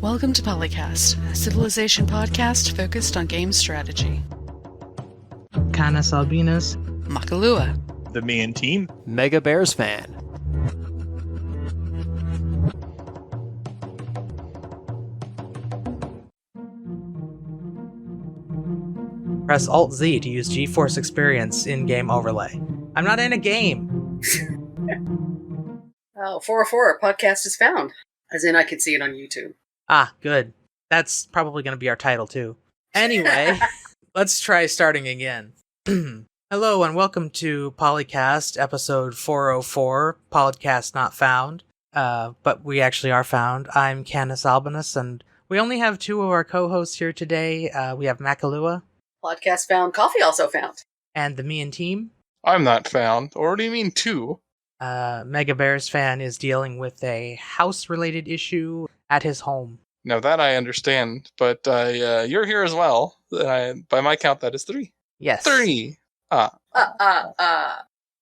Welcome to PolyCast, a civilization podcast focused on game strategy. CanusAlbinus, Makahlua, TheMeInTeam, Mega Bears fan. press Alt-Z to use GeForce Experience in-game overlay. I'm not in a game! Oh, 404, podcast is found. As in, I can see it on YouTube. Ah, good. That's probably going to be our title, too. Anyway, let's try starting again. Hello, and welcome to PolyCast, episode 404, Podcast Not Found. But we actually are found. I'm CanusAlbinus, and we only have two of our co-hosts here today. We have Makahlua. Podcast found, coffee also found. And TheMeInTeam. I'm not found. Or what do you mean two? Mega Bears fan is dealing with a house-related issue at his home. Now that I understand, but you're here as well. By my count, that is three. Yes. Three.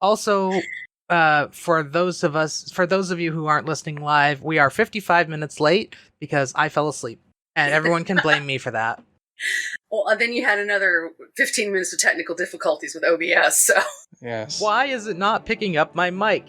Also, for those of you who aren't listening live, we are 55 minutes late because I fell asleep, and everyone can blame me for that. Well, and then you had another 15 minutes of technical difficulties with OBS, so... Yes. Why is it not picking up my mic?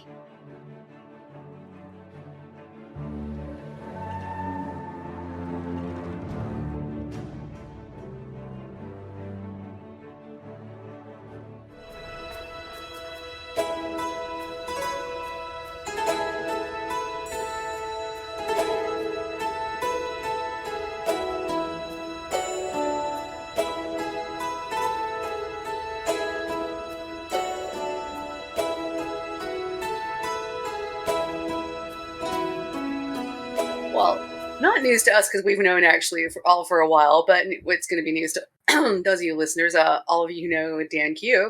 Well, not news to us because we've known actually for a while, but it's going to be news to those of you listeners, all of you who know DanQ.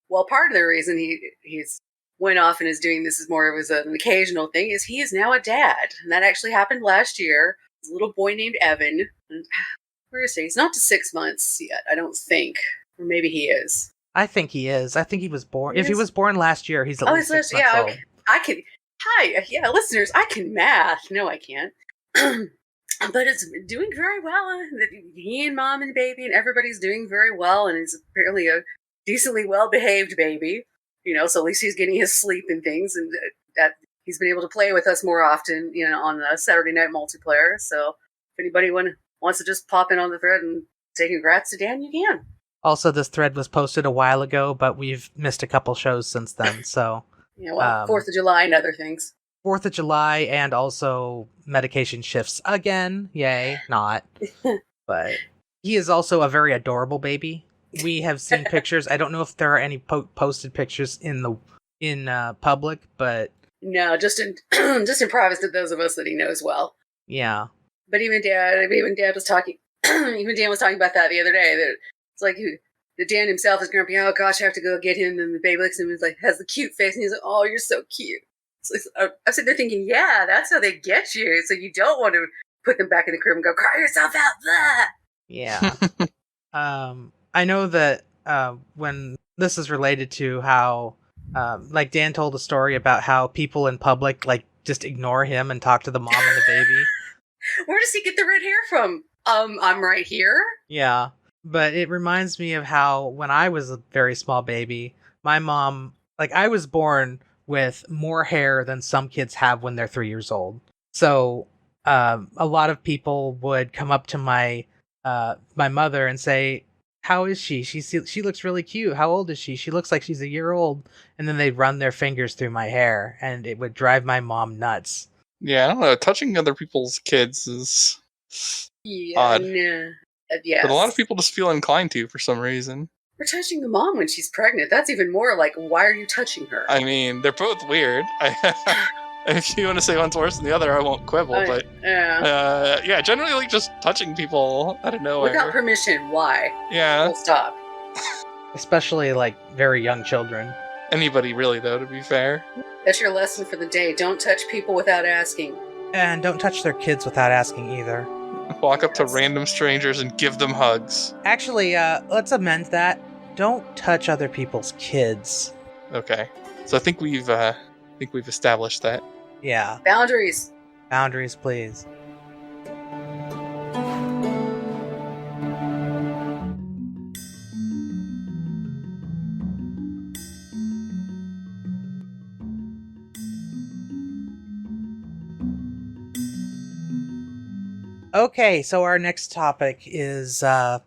Well, part of the reason he's went off and is doing this is more of an occasional thing is he is now a dad, and that actually happened last year. There's a little boy named Evan. Where is he? He's not to 6 months yet, I don't think, or maybe he is. I think he is. I think he was born. If he was born last year, he's at least 6 months old. Okay. I can. Hi, listeners. I can math. No, I can't. But it's doing very well. He and mom and baby and everybody's doing very well, and he's apparently a decently well-behaved baby. So at least he's getting his sleep and things, and that he's been able to play with us more often. On the Saturday night multiplayer. So if anybody wants to just pop in on the thread and say congrats to Dan, you can. Also, this thread was posted a while ago, but we've missed a couple shows since then, so... 4th of July and other things. 4th of July and also medication shifts again. Yay, not. But he is also a very adorable baby. We have seen pictures. I don't know if there are any posted pictures in public, but... No, just in private to those of us that he knows well. Yeah. But even Dad was talking... even Dan was talking about that the other day, that it's like... The Dan himself is grumpy. Oh gosh, I have to go get him. And the baby looks at him and has the cute face, and he's like, "Oh, you're so cute." So I'm sitting there thinking, yeah, that's how they get you. So you don't want to put them back in the crib and go cry yourself out. Blah! Yeah. I know that when this is related to how, like Dan told a story about how people in public just ignore him and talk to the mom and the baby. Where does he get the red hair from? I'm right here. Yeah. But it reminds me of how when I was a very small baby, my mom, I was born with more hair than some kids have when they're 3 years old. So a lot of people would come up to my mother and say, "How is she? She looks really cute. How old is she? She looks like she's a year old." And then they'd run their fingers through my hair, and it would drive my mom nuts. Yeah, I don't know. Touching other people's kids is odd. Yeah. Yes. But a lot of people just feel inclined to for some reason. We're touching the mom when she's pregnant. That's even more like, why are you touching her? I mean, they're both weird. If you want to say one's worse than the other, I won't quibble. But generally, just touching people out of nowhere without permission. Why? Yeah. We'll stop. Especially very young children. Anybody really, though, to be fair. That's your lesson for the day. Don't touch people without asking. And don't touch their kids without asking either. Walk up to random strangers and give them hugs. Actually, let's amend that. Don't touch other people's kids. Okay. So I think we've established that. Yeah. Boundaries. Boundaries, please. Okay, so our next topic is, I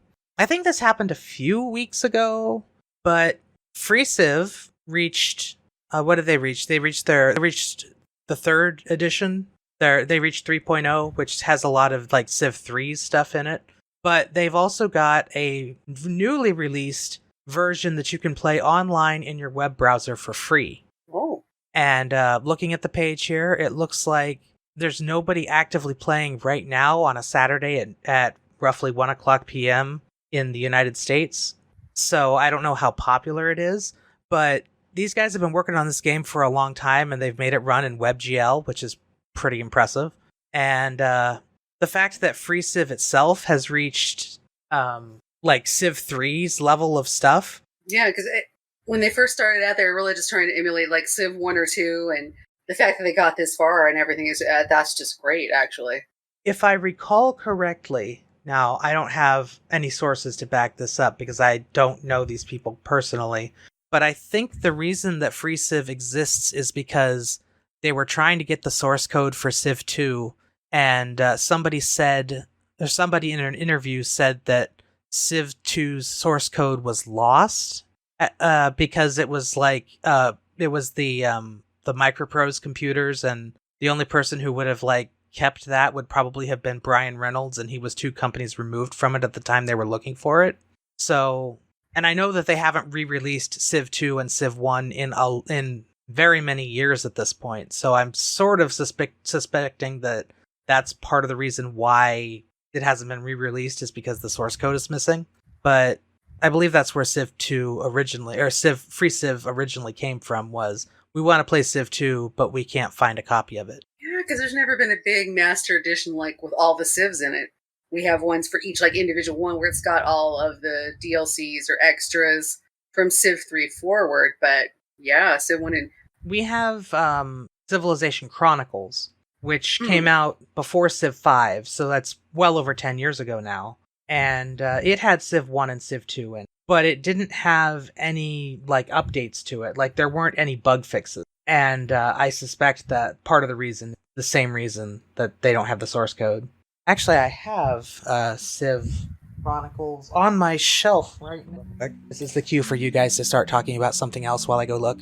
think this happened a few weeks ago, but FreeCiv reached, what did they reach? They reached the third edition. They reached 3.0, which has a lot of, like, Civ 3 stuff in it. But they've also got a newly released version that you can play online in your web browser for free. Oh. And looking at the page here, it looks like there's nobody actively playing right now on a Saturday at roughly 1 o'clock p.m. in the United States. So I don't know how popular it is, but these guys have been working on this game for a long time, and they've made it run in WebGL, which is pretty impressive. And the fact that FreeCiv itself has reached like Civ 3's level of stuff. Yeah, because when they first started out, they were really just trying to emulate like Civ 1 or 2, and the fact that they got this far and everything is that's just great, actually. If I recall correctly, now I don't have any sources to back this up because I don't know these people personally, but I think the reason that FreeCiv exists is because they were trying to get the source code for Civ 2, and somebody in an interview said that Civ 2's source code was lost because it was like it was the Microprose computers, and the only person who would have like kept that would probably have been Brian Reynolds, and he was 2 companies removed from it at the time they were looking for it. So, and I know that they haven't re-released Civ 2 and Civ 1 in very many years at this point. So I'm sort of suspecting that that's part of the reason why it hasn't been re-released is because the source code is missing. But I believe that's where Civ 2 originally, or FreeCiv originally came from, was we want to play Civ 2, but we can't find a copy of it. Yeah, because there's never been a big master edition like with all the Civs in it. We have ones for each like individual one where it's got all of the DLCs or extras from Civ 3 forward. But yeah, Civ 1 and... We have Civilization Chronicles, which came out before Civ 5, so that's well over 10 years ago now. And it had Civ 1 and Civ 2 in, but it didn't have any like updates to it. Like there weren't any bug fixes. And I suspect that part of the same reason that they don't have the source code. Actually, I have Civ Chronicles on my shelf right now. This is the cue for you guys to start talking about something else while I go look.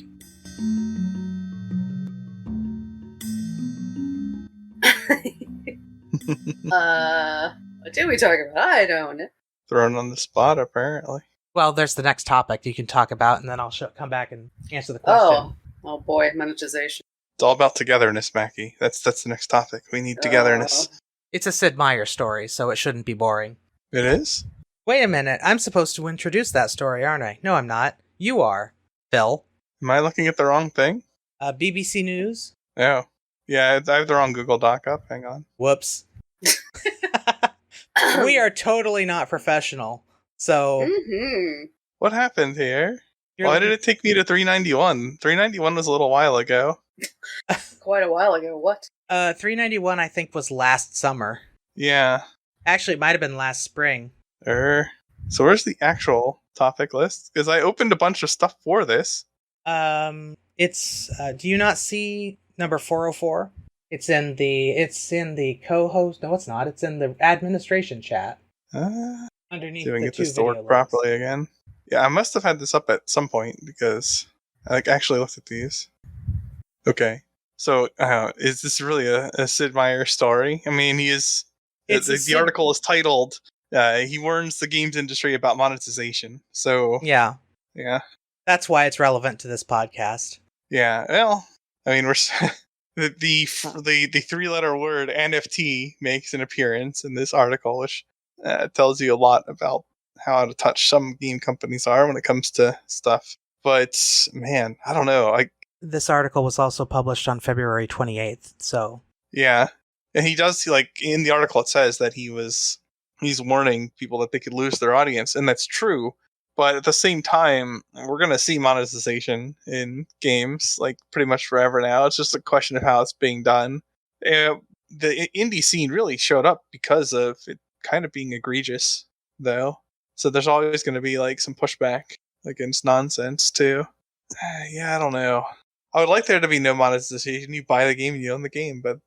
What did we talk about? I don't know. Thrown on the spot, apparently. Well, there's the next topic you can talk about, and then I'll come back and answer the question. Oh boy, monetization. It's all about togetherness, Mackie. That's the next topic. We need togetherness. It's a Sid Meier story, so it shouldn't be boring. It is? Wait a minute, I'm supposed to introduce that story, aren't I? No, I'm not. You are, Phil. Am I looking at the wrong thing? BBC News? Oh. Yeah, I have the wrong Google Doc up. Hang on. Whoops. We are totally not professional, so... Mm-hmm. What happened here? Why did it take me to 391? 391 was a little while ago. Quite a while ago, what? 391 I think was last summer. Yeah. Actually, it might have been last spring. So where's the actual topic list? Because I opened a bunch of stuff for this. It's, do you not see number 404? It's in the co-host. No, it's not. It's in the administration chat. Underneath see if I can the get two this to work video properly links. again. Yeah, I must have had this up at some point because I actually looked at these. Okay. So, is this really a Sid Meier story? I mean, he is... The article is titled, he warns the games industry about monetization. So... Yeah. Yeah. That's why it's relevant to this podcast. Yeah, well, I mean, we're... the 3-letter word NFT makes an appearance in this article, which tells you a lot about how out of touch some game companies are when it comes to stuff. But, man, I don't know. This article was also published on February 28th, so... Yeah. And he does, like, in the article it says that he's warning people that they could lose their audience, and that's true. But at the same time, we're going to see monetization in games, like, pretty much forever now. It's just a question of how it's being done. The indie scene really showed up because of it kind of being egregious, though. So there's always going to be, like, some pushback against nonsense, too. Yeah, I don't know. I would like there to be no monetization. You buy the game and you own the game, but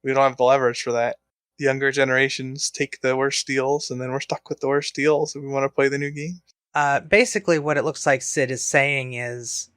we don't have the leverage for that. the younger generations take the worst deals, and then we're stuck with the worst deals if we want to play the new game. Basically, what it looks like Sid is saying is,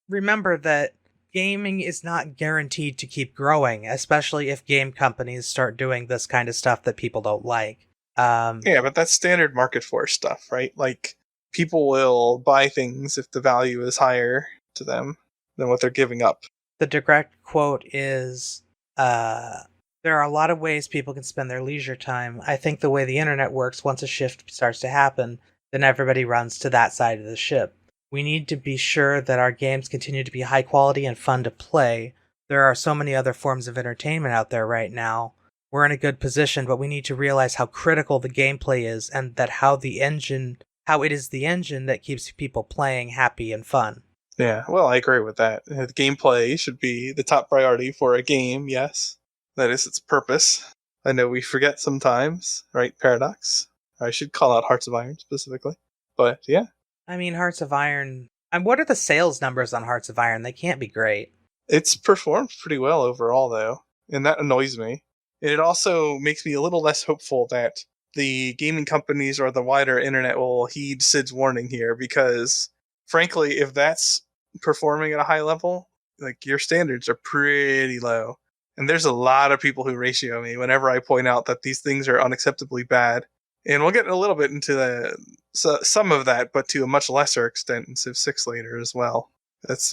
remember that gaming is not guaranteed to keep growing, especially if game companies start doing this kind of stuff that people don't like. Yeah, but that's standard market force stuff, right? Like, people will buy things if the value is higher to them than what they're giving up. The direct quote is, there are a lot of ways people can spend their leisure time. I think the way the internet works, once a shift starts to happen, then everybody runs to that side of the ship. We need to be sure that our games continue to be high quality and fun to play. There are so many other forms of entertainment out there right now. We're in a good position, but we need to realize how critical the gameplay is, and that how it is the engine that keeps people playing happy and fun. Yeah, well, I agree with that. The gameplay should be the top priority for a game, yes. That is its purpose. I know we forget sometimes, right, Paradox? I should call out Hearts of Iron specifically. But, yeah. I mean, Hearts of Iron... what are the sales numbers on Hearts of Iron? They can't be great. It's performed pretty well overall, though, and that annoys me. It also makes me a little less hopeful that the gaming companies or the wider internet will heed Sid's warning here, because, frankly, if that's performing at a high level, like, your standards are pretty low. And there's a lot of people who ratio me whenever I point out that these things are unacceptably bad. And we'll get a little bit into some of that, but to a much lesser extent in Civ 6 later as well.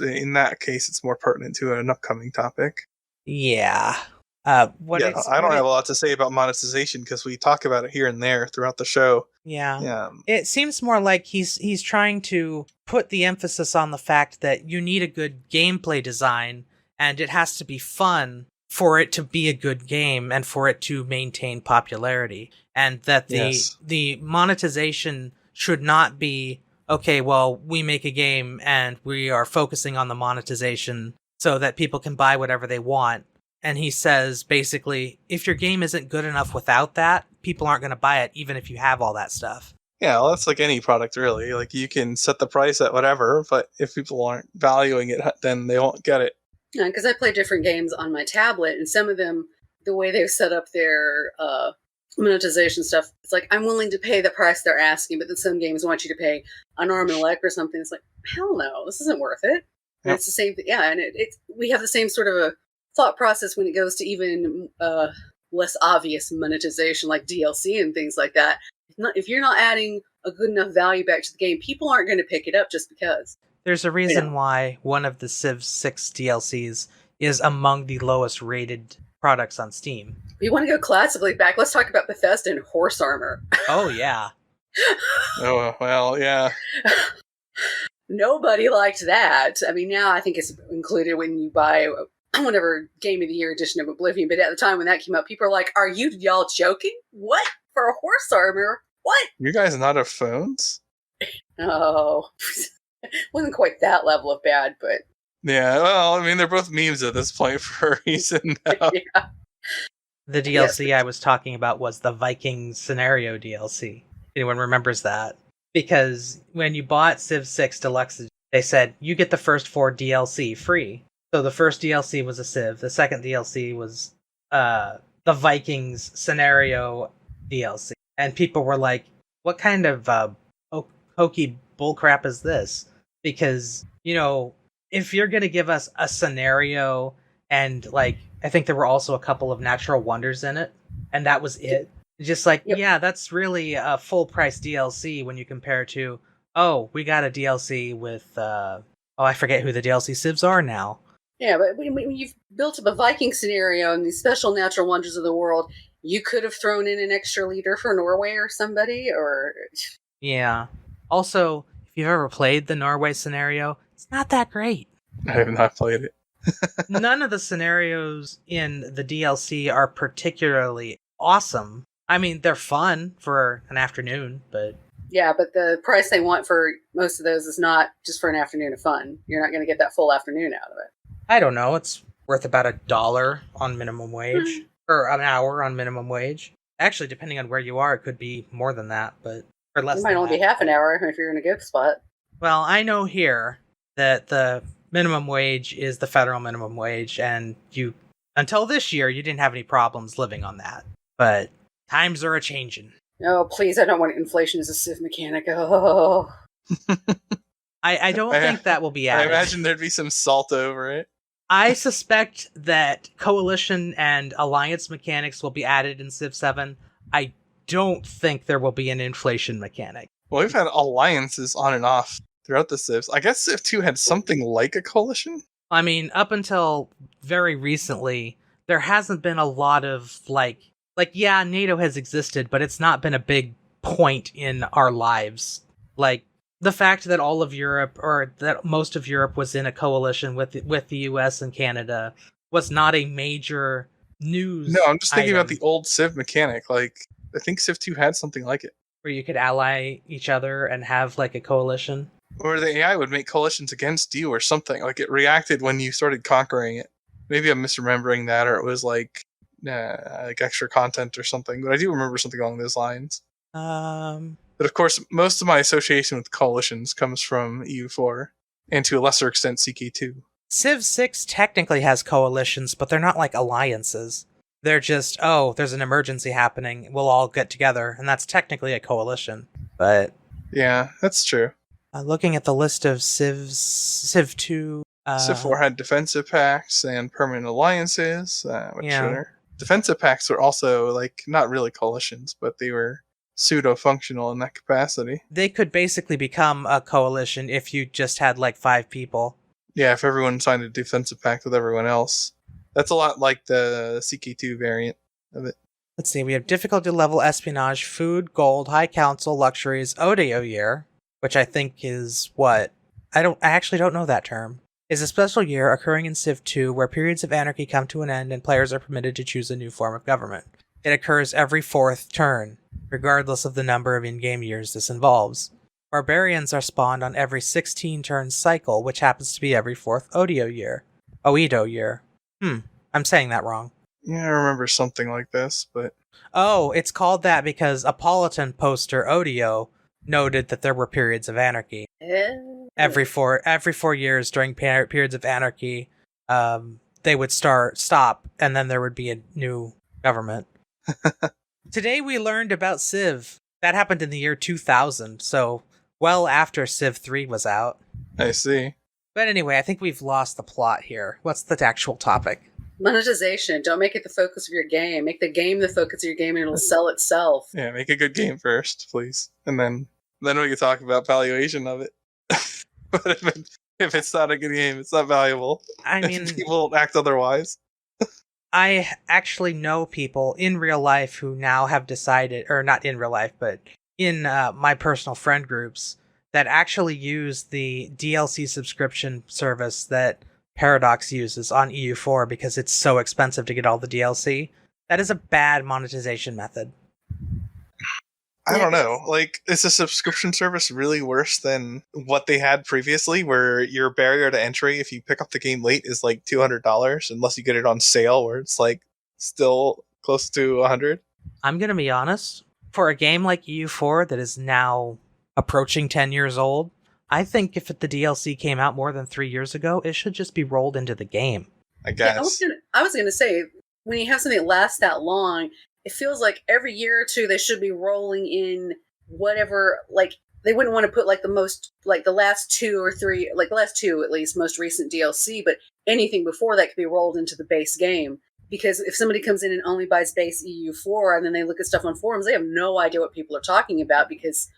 In that case, it's more pertinent to an upcoming topic. Yeah. I don't have a lot to say about monetization because we talk about it here and there throughout the show. Yeah. It seems more like he's trying to put the emphasis on the fact that you need a good gameplay design, and it has to be fun for it to be a good game and for it to maintain popularity. And that the monetization should not be, okay, well, we make a game and we are focusing on the monetization so that people can buy whatever they want. And he says, basically, if your game isn't good enough without that, people aren't going to buy it, even if you have all that stuff. Yeah, well, that's like any product, really. Like, you can set the price at whatever, but if people aren't valuing it, then they won't get it. Yeah, because I play different games on my tablet, and some of them, the way they've set up their monetization stuff, it's like, I'm willing to pay the price they're asking, but then some games want you to pay an arm and a leg or something. It's like, hell no, this isn't worth it. And it's the same thing. Yeah, and we have the same sort of a thought process when it goes to even less obvious monetization like DLC and things like that. If you're not adding a good enough value back to the game, people aren't going to pick it up just because. There's a reason why one of the Civ 6 DLCs is among the lowest rated products on Steam. You want to go classically back? Let's talk about Bethesda and horse armor. Oh, yeah. Oh, well, yeah. Nobody liked that. I mean, now I think it's included when you buy whatever Game of the Year edition of Oblivion, but at the time when that came out, people are like, are you y'all joking? What? For a horse armor? What? You guys not have phones? Oh. Wasn't quite that level of bad, but... Yeah, well, I mean, they're both memes at this point for a reason now. Yeah. The DLC I was talking about was the Viking scenario DLC. Anyone remembers that? Because when you bought Civ 6 Deluxe, they said, you get the first 4 DLC free. So the first DLC was a Civ, the second DLC was the Vikings scenario DLC. And people were like, what kind of hokey bullcrap is this? Because, if you're going to give us a scenario and, I think there were also a couple of natural wonders in it, and that was it. Just yeah, that's really a full price DLC when you compare to, we got a DLC with, I forget who the DLC Civs are now. Yeah, but when you've built up a Viking scenario and these special natural wonders of the world, you could have thrown in an extra leader for Norway or somebody, or... Yeah. Also, if you've ever played the Norway scenario, it's not that great. I have not played it. None of the scenarios in the DLC are particularly awesome. I mean, they're fun for an afternoon, but... Yeah, but the price they want for most of those is not just for an afternoon of fun. You're not going to get that full afternoon out of it. I don't know. It's worth about $1 on minimum wage. Or an hour on minimum wage. Actually, depending on where you are, it could be more than that, but... Or less. It might only be half an hour if you're in a good spot. Well, I know here that the minimum wage is the federal minimum wage, and you Until this year, you didn't have any problems living on that. But times are a-changin'. Oh, please, I don't want inflation as a Civ mechanic. Oh. I don't think that will be I added. imagine there'd be some salt over it. I suspect that coalition and alliance mechanics will be added in Civ 7. I don't think there will be an inflation mechanic. Well, we've had alliances on and off throughout the Civs. I guess Civ 2 had something like a coalition. I mean, up until very recently, there hasn't been a lot of, yeah, NATO has existed, but it's not been a big point in our lives. Like, the fact that all of Europe, or that most of Europe was in a coalition with the US and Canada, was not a major news. No, I'm just thinking item about the old Civ mechanic. Like, I think Civ 2 had something like it. where you could ally each other and have, like, a coalition. Or the AI would make coalitions against you or something. Like, it reacted when you started conquering it. Maybe I'm misremembering that, or it was like extra content or something. But I do remember something along those lines. But of course, most of my association with coalitions comes from EU4, and to a lesser extent, CK2. Civ 6 technically has coalitions, but they're not like alliances. They're just, oh, there's an emergency happening, we'll all get together, and that's technically a coalition. But Yeah, that's true. looking at the list of Civ 2... Civ 4 had defensive pacts and permanent alliances, which Yeah. are... Defensive pacts were also, like, not really coalitions, but they were pseudo-functional in that capacity. They could basically become a coalition if you just had, like, 5 people. Yeah, if everyone signed a defensive pact with everyone else. That's a lot like the CK2 variant of it. Let's see, we have difficulty level, espionage, food, gold, high council, luxuries, Odeo year, which I think is what? I actually don't know that term. Is a special year occurring in Civ 2 where periods of anarchy come to an end and players are permitted to choose a new form of government. It occurs every 4th turn, regardless of the number of in-game years this involves. Barbarians are spawned on every 16-turn cycle, which happens to be every 4th Oedo year. I'm saying that wrong. Yeah, I remember something like this, but... Oh, it's called that because a Politan poster Odio noted that there were periods of anarchy. Every 4 years during periods of anarchy, they would stop, and then there would be a new government. Today we learned about Civ. That happened in the year 2000, so well after Civ 3 was out. I see. But anyway, I think we've lost the plot here. What's the actual topic? Monetization. Don't make it the focus of your game. Make the game the focus of your game and it'll sell itself. Yeah, make a good game first, please. And then we can talk about valuation of it. But if it's not a good game, it's not valuable. I mean, people act otherwise. I actually know people in real life who now have decided, or not in real life, but in my personal friend groups, that actually use the DLC subscription service that Paradox uses on EU4 because it's so expensive to get all the DLC. That is a bad monetization method. I don't know. Like, is a subscription service really worse than what they had previously, where your barrier to entry, if you pick up the game late, is like $200, unless you get it on sale, where it's like still close to $100? I'm going to be honest. For a game like EU4 that is now approaching 10 years old, I think if the DLC came out more than 3 years ago, it should just be rolled into the game. I guess. Yeah, I was gonna say, when you have something that lasts that long, it feels like every year or two they should be rolling in whatever, like, they wouldn't want to put like the last 2 or 3, like the last 2 at least, most recent DLC, but anything before that could be rolled into the base game. Because if somebody comes in and only buys base EU4 and then they look at stuff on forums, they have no idea what people are talking about because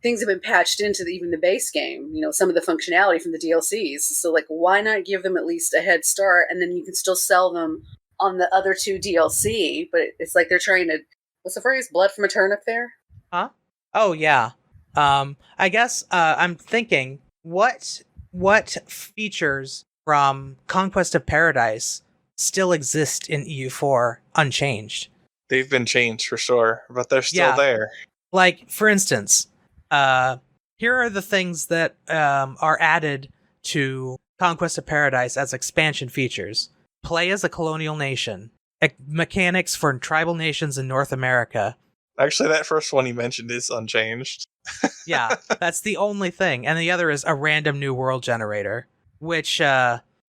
things have been patched into even the base game, some of the functionality from the DLCs. So, like, why not give them at least a head start, and then you can still sell them on the other 2 DLC? But it's like they're trying to, what's the phrase? Blood from a turnip there? Huh? Oh, yeah. I guess I'm thinking, what features from Conquest of Paradise still exist in EU4 unchanged? They've been changed for sure, but they're still there. Like, for instance, here are the things that are added to Conquest of Paradise as expansion features. Play as a colonial nation. Mechanics for tribal nations in North America. Actually, that first one you mentioned is unchanged. Yeah, that's the only thing. And the other is a random new world generator, which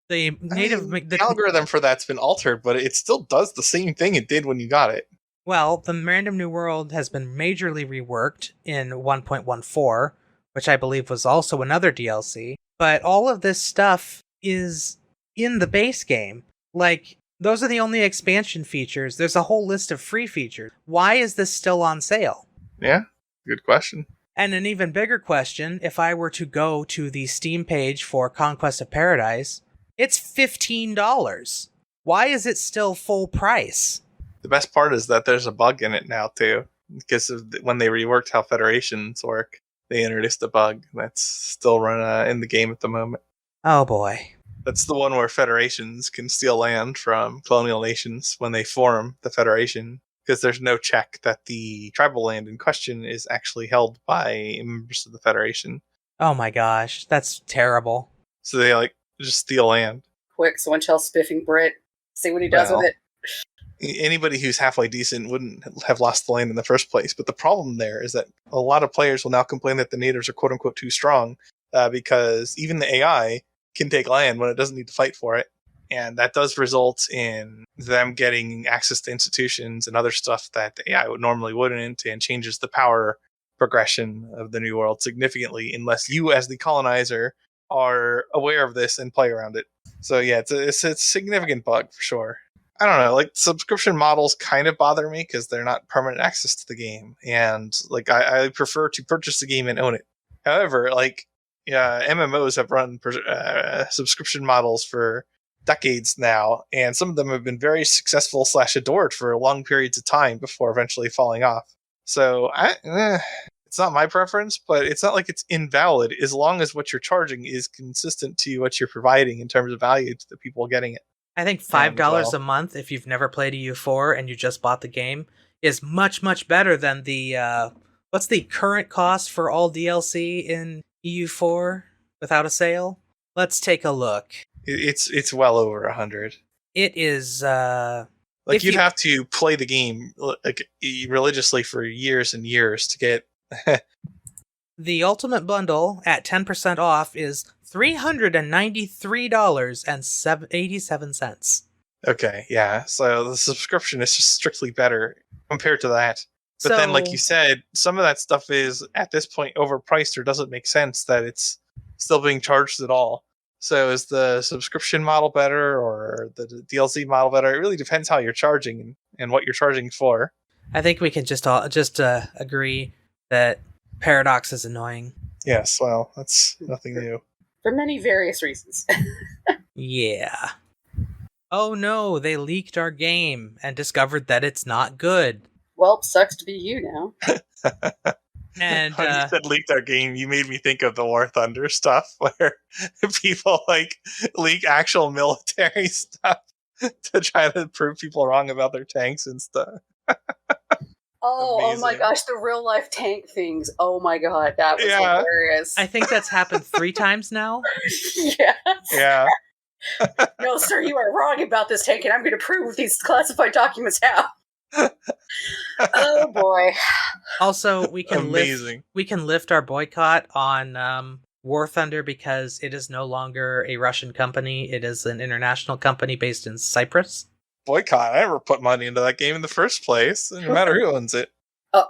The native... The algorithm for that's been altered, but it still does the same thing it did when you got it. Well, the Random New World has been majorly reworked in 1.14, which I believe was also another DLC. But all of this stuff is in the base game. Like, those are the only expansion features. There's a whole list of free features. Why is this still on sale? Yeah, good question. And an even bigger question, if I were to go to the Steam page for Conquest of Paradise, it's $15. Why is it still full price? The best part is that there's a bug in it now, too. Because when they reworked how Federations work, they introduced a bug that's still run in the game at the moment. Oh boy. That's the one where Federations can steal land from colonial nations when they form the Federation, because there's no check that the tribal land in question is actually held by members of the Federation. Oh my gosh, that's terrible. So they just steal land. Quick, someone tell Spiffing Brit. See what he does with it. Anybody who's halfway decent wouldn't have lost the land in the first place. But the problem there is that a lot of players will now complain that the natives are quote unquote too strong, because even the AI can take land when it doesn't need to fight for it. And that does result in them getting access to institutions and other stuff that the AI normally wouldn't, and changes the power progression of the New World significantly unless you as the colonizer are aware of this and play around it. So yeah, it's a significant bug for sure. I don't know, subscription models kind of bother me because they're not permanent access to the game. And I prefer to purchase the game and own it. However, MMOs have run subscription models for decades now, and some of them have been very successful / adored for long periods of time before eventually falling off. So it's not my preference, but it's not like it's invalid as long as what you're charging is consistent to what you're providing in terms of value to the people getting it. I think $5 a month if you've never played EU4 and you just bought the game is much, much better than the... what's the current cost for all DLC in EU4 without a sale? Let's take a look. It's well over 100. It is... you'd have to play the game religiously for years and years to get... The Ultimate Bundle at 10% off is $393.87. Okay, yeah. So the subscription is just strictly better compared to that. But then, like you said, some of that stuff is, at this point, overpriced or doesn't make sense that it's still being charged at all. So is the subscription model better or the DLC model better? It really depends how you're charging and what you're charging for. I think we can just agree that Paradox is annoying. Yes, well, that's nothing new. For many various reasons. Yeah. Oh no, they leaked our game and discovered that it's not good. Well, sucks to be you now. And when you said leaked our game, you made me think of the War Thunder stuff where people leak actual military stuff to try to prove people wrong about their tanks and stuff. Oh my gosh, the real life tank things. Oh my god, that was hilarious. I think that's happened 3 times now. Yes. Yeah. No, sir, you are wrong about this tank, and I'm going to prove these classified documents how. Oh boy. Also, we can lift our boycott on War Thunder because it is no longer a Russian company. It is an international company based in Cyprus. Boycott. I never put money into that game in the first place, no matter who owns it. Oh,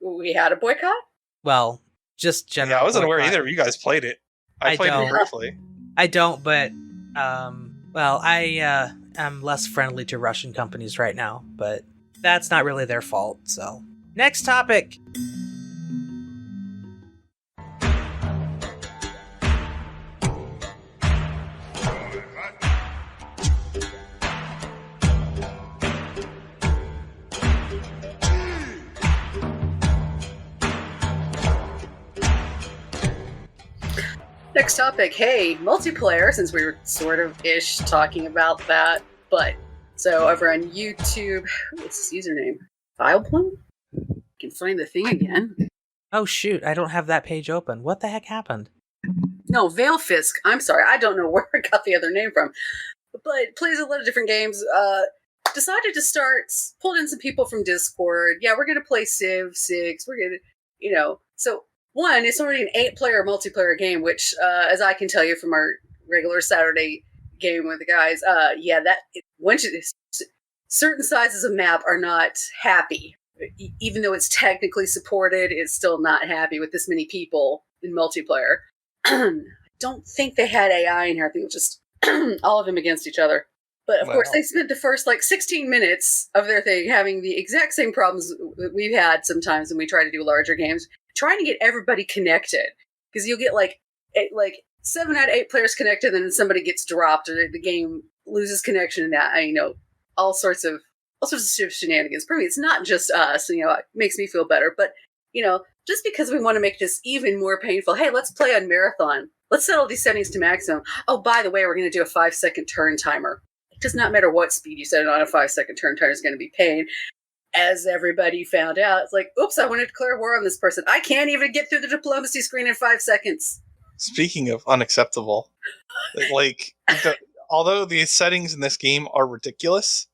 we had a boycott? Well, just general. Yeah, I wasn't boycott. aware either of you guys played it. I played it briefly. I don't, but I am less friendly to Russian companies right now, but that's not really their fault, so. Next topic. Next topic, hey, multiplayer, since we were sort of ish talking about that, but so over on YouTube, what's his username? Fileplum? Can find the thing again. Oh shoot, I don't have that page open. What the heck happened? No, Valefisk. I'm sorry, I don't know where I got the other name from. But plays a lot of different games. Decided to pulled in some people from Discord. Yeah, we're going to play Civ 6. We're going to, so one, it's already an 8-player multiplayer game, which, as I can tell you from our regular Saturday game with the guys. Certain sizes of map are not happy. Even though it's technically supported, it's still not happy with this many people in multiplayer. I don't think they had AI in here. I think it was just all of them against each other. But of course, they spent the first 16 minutes of their thing having the exact same problems that we've had sometimes when we try to do larger games, trying to get everybody connected. Because you'll get 7 out of 8 players connected, and then somebody gets dropped, or the game loses connection, and that all sorts of shenanigans. For me, it's not just us. It makes me feel better, but just because we want to make this even more painful, hey, let's play on marathon. Let's set all these settings to maximum. Oh, by the way, we're going to do a 5-second turn timer. It does not matter what speed you set it on. A 5-second turn timer is going to be pain. As everybody found out, it's like, oops, I want to declare war on this person. I can't even get through the diplomacy screen in 5 seconds. Speaking of unacceptable, although the settings in this game are ridiculous,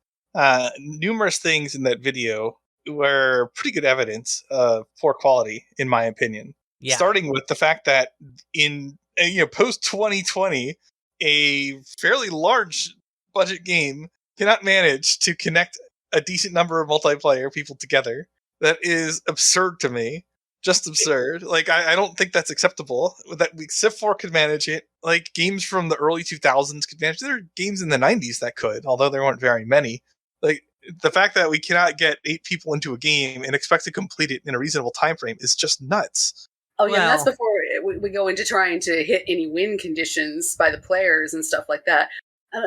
numerous things in that video were pretty good evidence of poor quality, in my opinion. Yeah. Starting with the fact that in post 2020, a fairly large budget game cannot manage to connect a decent number of multiplayer people together. That is absurd to me. Just absurd. I don't think that's acceptable. That Civ 4 could manage it. Games from the early 2000s could manage it. There are games in the 90s that could, although there weren't very many. The fact that we cannot get 8 people into a game and expect to complete it in a reasonable time frame is just nuts. Oh, yeah, and that's before we go into trying to hit any win conditions by the players and stuff like that.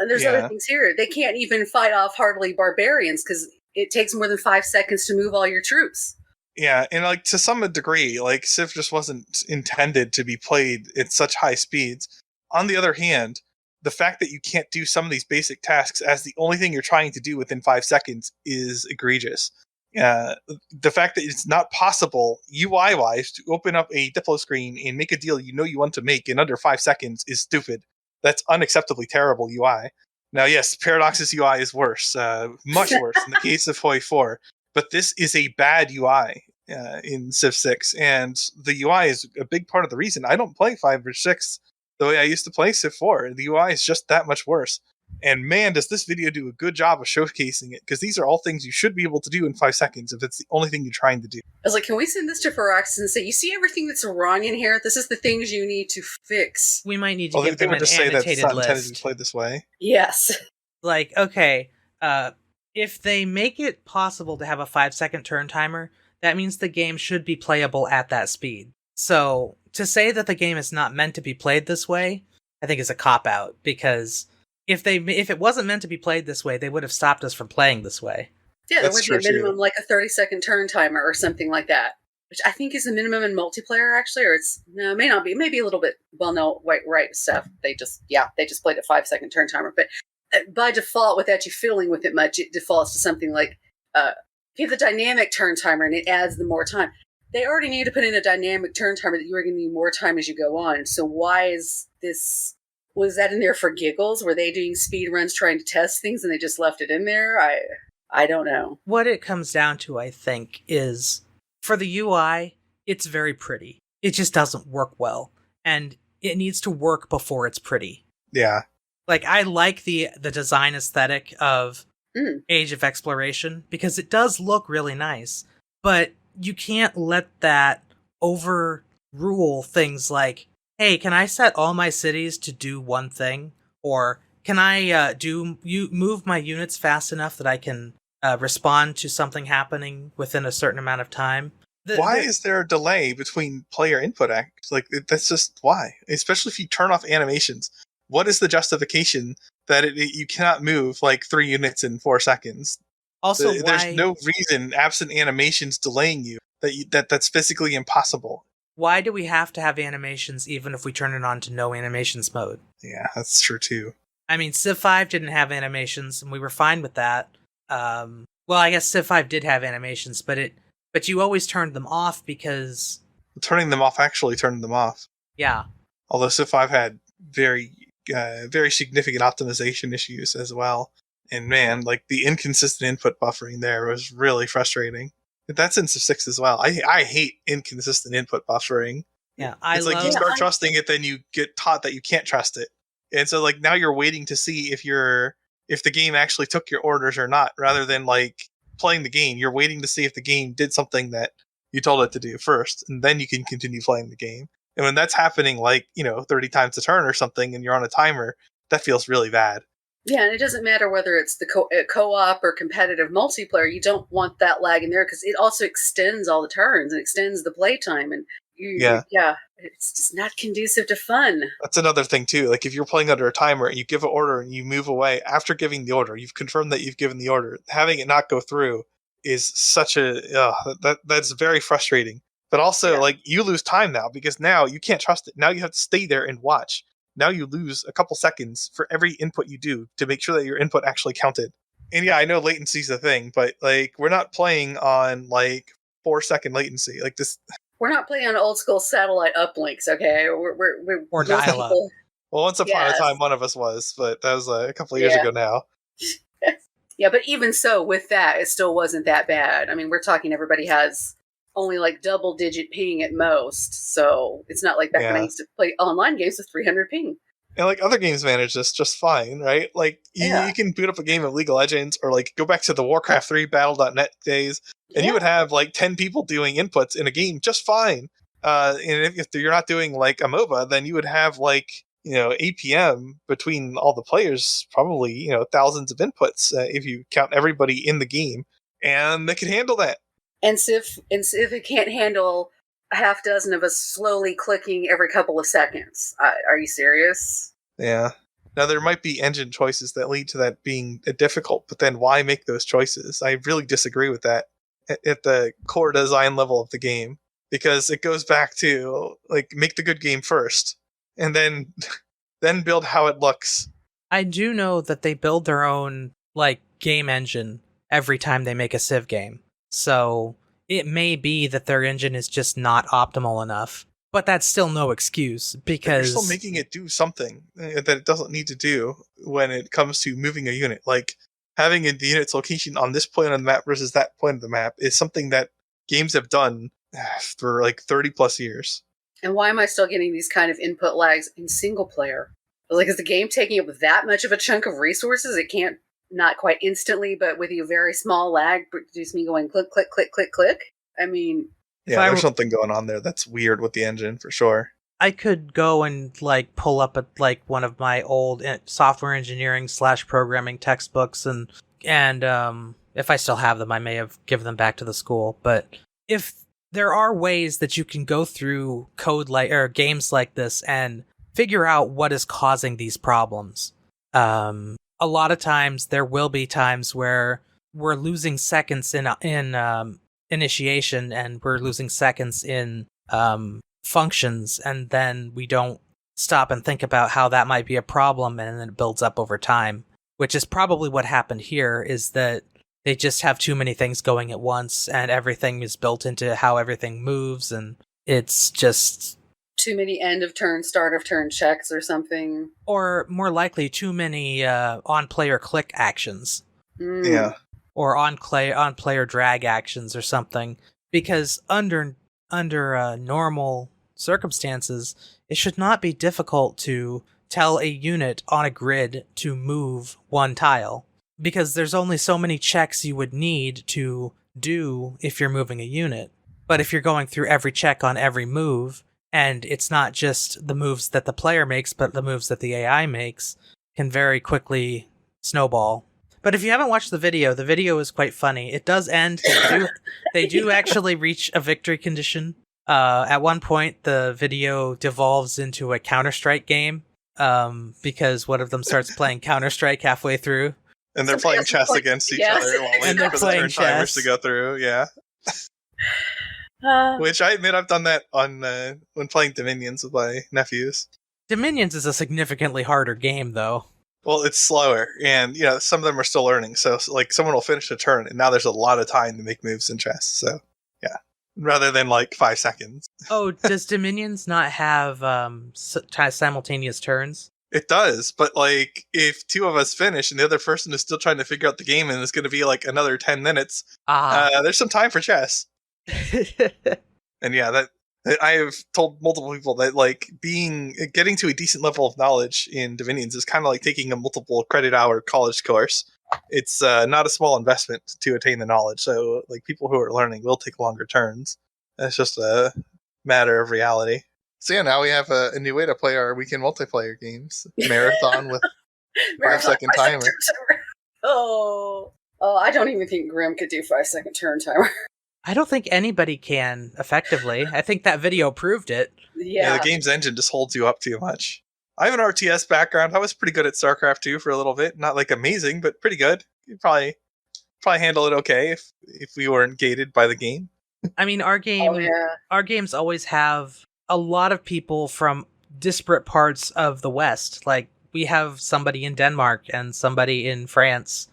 There's other things here. They can't even fight off hardly barbarians because it takes more than 5 seconds to move all your troops. Yeah, and to some degree, Civ just wasn't intended to be played at such high speeds. On the other hand, the fact that you can't do some of these basic tasks as the only thing you're trying to do within 5 seconds is egregious. The fact that it's not possible UI-wise to open up a Diplo screen and make a deal you want to make in under 5 seconds is stupid. That's unacceptably terrible UI. Now, yes, Paradox's UI is worse, much worse in the case of Hoi 4, but this is a bad UI in Civ 6, and the UI is a big part of the reason I don't play 5 or 6 the way I used to play Civ 4. The UI is just that much worse. And man, does this video do a good job of showcasing it, because these are all things you should be able to do in 5 seconds if it's the only thing you're trying to do. I was like, can we send this to Ferox and say, you see everything that's wrong in here? This is the things you need to fix. We might need to give them an annotated list. Intended to be played this way. Yes. Okay, if they make it possible to have a 5-second turn timer, that means the game should be playable at that speed. So, to say that the game is not meant to be played this way, I think is a cop-out, because if it wasn't meant to be played this way, they would have stopped us from playing this way. Yeah, there would be a minimum, a 30-second turn timer or something like that, which I think is the minimum in multiplayer, actually, or it may not be, maybe a little bit, right stuff. They just played a 5-second turn timer, but by default, without you fiddling with it much, it defaults to something like, if you have the dynamic turn timer and it adds the more time, they already need to put in a dynamic turn timer that you are going to need more time as you go on. So why is this? Was that in there for giggles? Were they doing speed runs trying to test things and they just left it in there? I don't know. What it comes down to, I think, is for the UI, it's very pretty. It just doesn't work well. And it needs to work before it's pretty. Yeah. I like the design aesthetic of Age of Exploration because it does look really nice. But you can't let that overrule things like, hey, can I set all my cities to do one thing? Or can I move my units fast enough that I can respond to something happening within a certain amount of time? Why is there a delay between player input acts? That's just why. Especially if you turn off animations. What is the justification that you cannot move 3 units in 4 seconds? Also, there's no reason, absent animations delaying you, that's physically impossible. Why do we have to have animations even if we turn it on to no animations mode? Yeah, that's true too. I mean, Civ 5 didn't have animations, and we were fine with that. Well, I guess Civ 5 did have animations, but you always turned them off because... Turning them off actually turned them off. Yeah. Although Civ 5 had very significant optimization issues as well. And man, the inconsistent input buffering there was really frustrating. That's in Civ 6 as well. I hate inconsistent input buffering. Yeah, It's you start trusting it, then you get taught that you can't trust it. And so like now you're waiting to see if the game actually took your orders or not, rather than like playing the game. You're waiting to see if the game did something that you told it to do first, and then you can continue playing the game. And when that's happening, like, 30 times a turn or something, and you're on a timer, that feels really bad. Yeah, and it doesn't matter whether it's the co-op or competitive multiplayer. You don't want that lag in there because it also extends all the turns and extends the playtime. And it's just not conducive to fun. That's another thing too. Like if you're playing under a timer and you give an order and you move away after giving the order, you've confirmed that you've given the order. Having it not go through is such that's very frustrating. But also, like, you lose time now because now you can't trust it. Now you have to stay there and watch. Now you lose a couple seconds for every input you do to make sure that your input actually counted. And yeah, I know latency's a thing, but like we're not playing on like 4-second latency like this. We're not playing on old school satellite uplinks, okay? We're Or dial-up. Well, once upon a time, one of us was, but that was a couple of years ago now. Yeah, but even so, with that, it still wasn't that bad. I mean, we're talking everybody has only like double-digit ping at most, so it's not like back when I used to play online games with 300 ping. And like other games manage this just fine, right? Like you can boot up a game of League of Legends or like go back to the Warcraft 3 Battle.net days, and you would have like 10 people doing inputs in a game just fine. And if you're not doing like a MOBA, then you would have like APM between all the players, probably thousands of inputs if you count everybody in the game, and they could handle that. And if it can't handle a half dozen of us slowly clicking every couple of seconds, are you serious? Yeah. Now there might be engine choices that lead to that being difficult, but then why make those choices? I really disagree with that at the core design level of the game, because it goes back to like make the good game first, and then build how it looks. I do know that they build their own like game engine every time they make a Civ game. So it may be that their engine is just not optimal enough, but that's still no excuse because you're still making it do something that it doesn't need to do when it comes to moving a unit. Like having the unit's location on this point on the map versus that point of the map is something that games have done for like 30 plus years. And why am I still getting these kind of input lags in single player? Like, is the game taking up that much of a chunk of resources? It can't, not quite instantly, but with a very small lag, produce me going click, click, click, click, click. I mean... Yeah, there's something going on there that's weird with the engine, for sure. I could go and, like, pull up one of my old software engineering / programming textbooks, and if I still have them, I may have given them back to the school. But if there are ways that you can go through code or games like this and figure out what is causing these problems. A lot of times there will be times where we're losing seconds in initiation and we're losing seconds in functions, and then we don't stop and think about how that might be a problem, and then it builds up over time, which is probably what happened here, is that they just have too many things going at once, and everything is built into how everything moves, and it's just... too many end of turn, start of turn checks or something. Or more likely, too many on-player click actions. Yeah. Or on-player drag actions or something. Because under normal circumstances, it should not be difficult to tell a unit on a grid to move one tile. Because there's only so many checks you would need to do if you're moving a unit. But if you're going through every check on every move, and it's not just the moves that the player makes, but the moves that the AI makes, can very quickly snowball. But if you haven't watched the video is quite funny. It does end. They do actually reach a victory condition. At one point, the video devolves into a Counter-Strike game, because one of them starts playing Counter-Strike halfway through. And they're playing chess against each other while waiting for the turn timers to go through, yeah. Which I admit I've done that on when playing Dominions with my nephews. Dominions is a significantly harder game, though. Well, it's slower, and some of them are still learning. So, like, someone will finish a turn, and now there's a lot of time to make moves in chess. So, yeah, rather than like 5 seconds. Oh, does Dominions not have simultaneous turns? It does, but like if 2 of us finish and the other person is still trying to figure out the game, and it's going to be like another 10 minutes, there's some time for chess. And yeah, I have told multiple people that like getting to a decent level of knowledge in Dominions is kind of like taking a multiple credit hour college course. It's not a small investment to attain the knowledge. So like people who are learning will take longer turns. It's just a matter of reality. So yeah, now we have a new way to play our weekend multiplayer games. Marathon with 5-second timer. Oh, I don't even think Grim could do 5-second turn timer. I don't think anybody can effectively. I think that video proved it. Yeah, the game's engine just holds you up too much. I have an RTS background. I was pretty good at StarCraft 2 for a little bit. Not like amazing, but pretty good. You'd probably handle it okay if we weren't gated by the game. I mean, our games always have a lot of people from disparate parts of the West. Like, we have somebody in Denmark and somebody in France,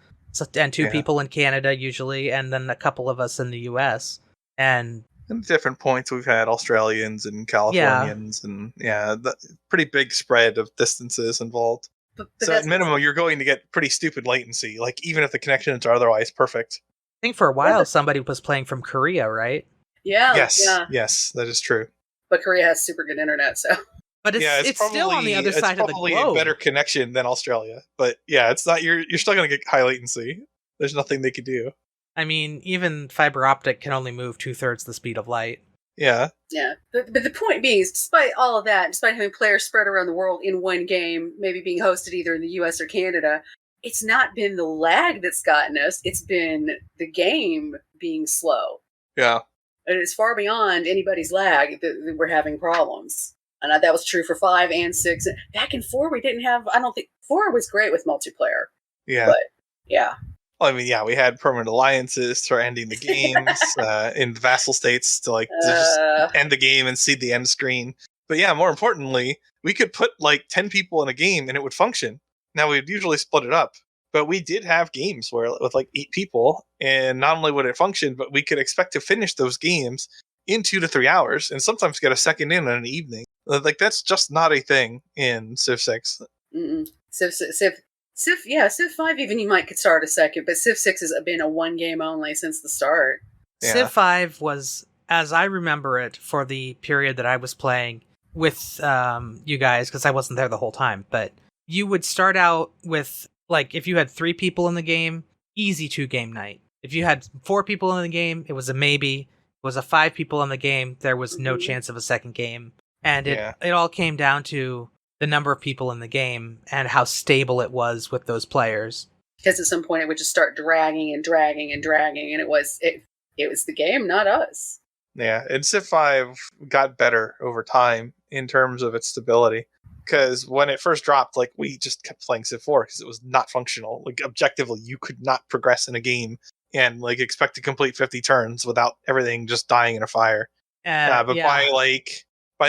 and two people in Canada usually, and then a couple of us in the US. And at different points, we've had Australians and Californians, and pretty big spread of distances involved. But so at minimum, you're going to get pretty stupid latency, like even if the connections are otherwise perfect. I think for a while somebody was playing from Korea, right? Yeah. Yes, that is true. But Korea has super good internet, so. But it's still on the other side of the globe. It's probably a better connection than Australia. But yeah, it's not. You're still going to get high latency. There's nothing they could do. I mean, even fiber optic can only move 2/3 the speed of light. Yeah. Yeah. But the point being is, despite all of that, despite having players spread around the world in one game, maybe being hosted either in the US or Canada, it's not been the lag that's gotten us. It's been the game being slow. Yeah. And it's far beyond anybody's lag that we're having problems. And that was true for 5 and 6. Back in 4, we didn't have... I don't think... 4 was great with multiplayer. Yeah. But, yeah. Well, I mean, yeah, we had permanent alliances for ending the games in the vassal states to just end the game and see the end screen. But yeah, more importantly, we could put like 10 people in a game and it would function. Now, we'd usually split it up. But we did have games where with like 8 people, and not only would it function, but we could expect to finish those games in 2 to 3 hours, and sometimes get a second in an evening. Like, that's just not a thing in Civ 6. Civ 5 even you might could start a second, but Civ 6 has been a one game only since the start. Yeah. Civ 5 was, as I remember it, for the period that I was playing with you guys, because I wasn't there the whole time, but you would start out with, like, if you had 3 people in the game, easy 2-game night. If you had 4 people in the game, it was a maybe. It was a 5 people in the game, there was no chance of a second game. And it all came down to the number of people in the game and how stable it was with those players. Because at some point it would just start dragging, and it was the game, not us. Yeah, and Civ 5 got better over time in terms of its stability. Because when it first dropped, like, we just kept playing Civ 4 because it was not functional. Like, objectively, you could not progress in a game and like expect to complete 50 turns without everything just dying in a fire. By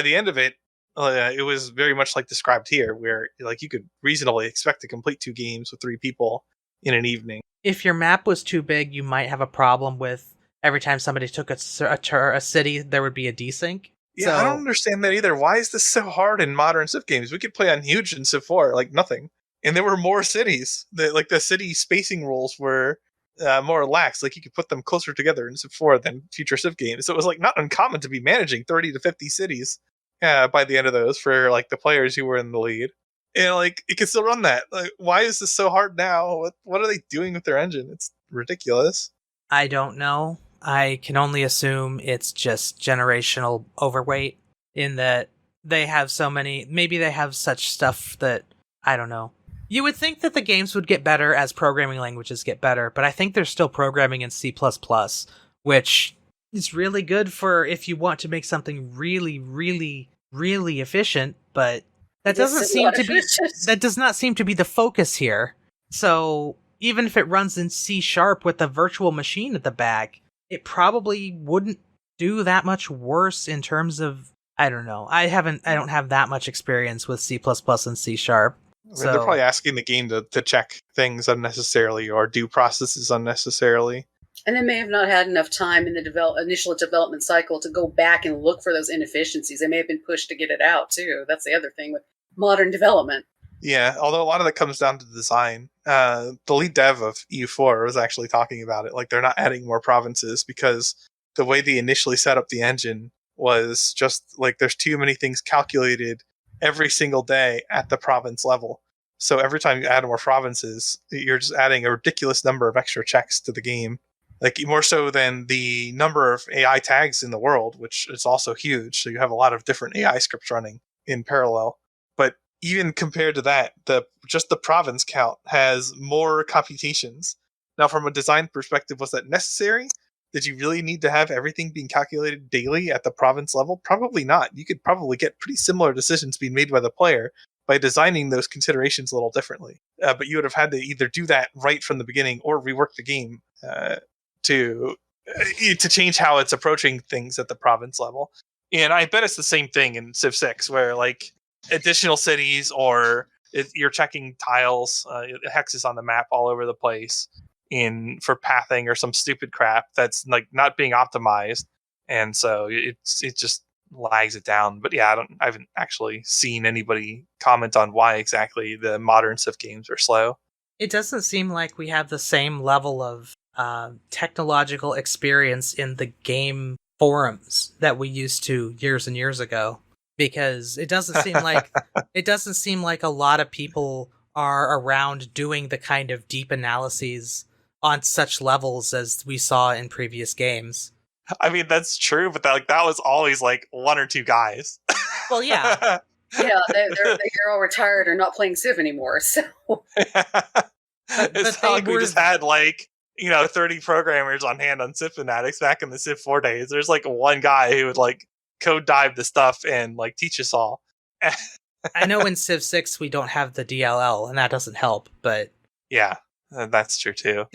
the end of it, it was very much like described here, where like you could reasonably expect to complete 2 games with 3 people in an evening. If your map was too big, you might have a problem with every time somebody took a city, there would be a desync. Yeah, I don't understand that either. Why is this so hard in modern Civ games? We could play on huge in Civ 4, like nothing. And there were more cities. The city spacing rules were more lax. Like, you could put them closer together in Civ 4 than future Civ games. So it was like not uncommon to be managing 30 to 50 cities by the end of those for like the players who were in the lead. And like, it can still run that. Like, why is this so hard now? What are they doing with their engine? It's ridiculous. I don't know. I can only assume it's just generational overweight in that they have so many, maybe they have such stuff that, I don't know. You would think that the games would get better as programming languages get better, but I think they're still programming in C++, which is really good for if you want to make something really, really, really efficient, but that does not seem to be the focus here. So even if it runs in C# with a virtual machine at the back, it probably wouldn't do that much worse in terms of, I don't know. I don't have that much experience with C++ and C#. So they're probably asking the game to check things unnecessarily or do processes unnecessarily. And they may have not had enough time in the initial development cycle to go back and look for those inefficiencies. They may have been pushed to get it out, too. That's the other thing with modern development. Yeah, although a lot of that comes down to design. The lead dev of EU4 was actually talking about it. Like, they're not adding more provinces because the way they initially set up the engine was just like there's too many things calculated every single day at the province level. So every time you add more provinces, you're just adding a ridiculous number of extra checks to the game. Like more so than the number of AI tags in the world, which is also huge. So you have a lot of different AI scripts running in parallel. But even compared to that, just the province count has more computations. Now, from a design perspective, was that necessary? Did you really need to have everything being calculated daily at the province level? Probably not. You could probably get pretty similar decisions being made by the player by designing those considerations a little differently. But you would have had to either do that right from the beginning or rework the game to change how it's approaching things at the province level. And I bet it's the same thing in Civ 6, where like additional cities or you're checking tiles, hexes on the map all over the place for pathing or some stupid crap that's like not being optimized, and so it just lags it down. But yeah, I haven't actually seen anybody comment on why exactly the modern Civ games are slow. It doesn't seem like we have the same level of technological experience in the game forums that we used to years and years ago, because it doesn't seem like a lot of people are around doing the kind of deep analyses on such levels as we saw in previous games. I mean, that's true, but that was always like one or two guys. Well, yeah. Yeah, they're all retired or not playing Civ anymore. So It's not like we just had like 30 programmers on hand on Civ Fanatics back in the Civ 4 days. There's like one guy who would like code dive the stuff and like teach us all. I know in Civ 6 we don't have the DLL, and that doesn't help, but yeah, that's true too.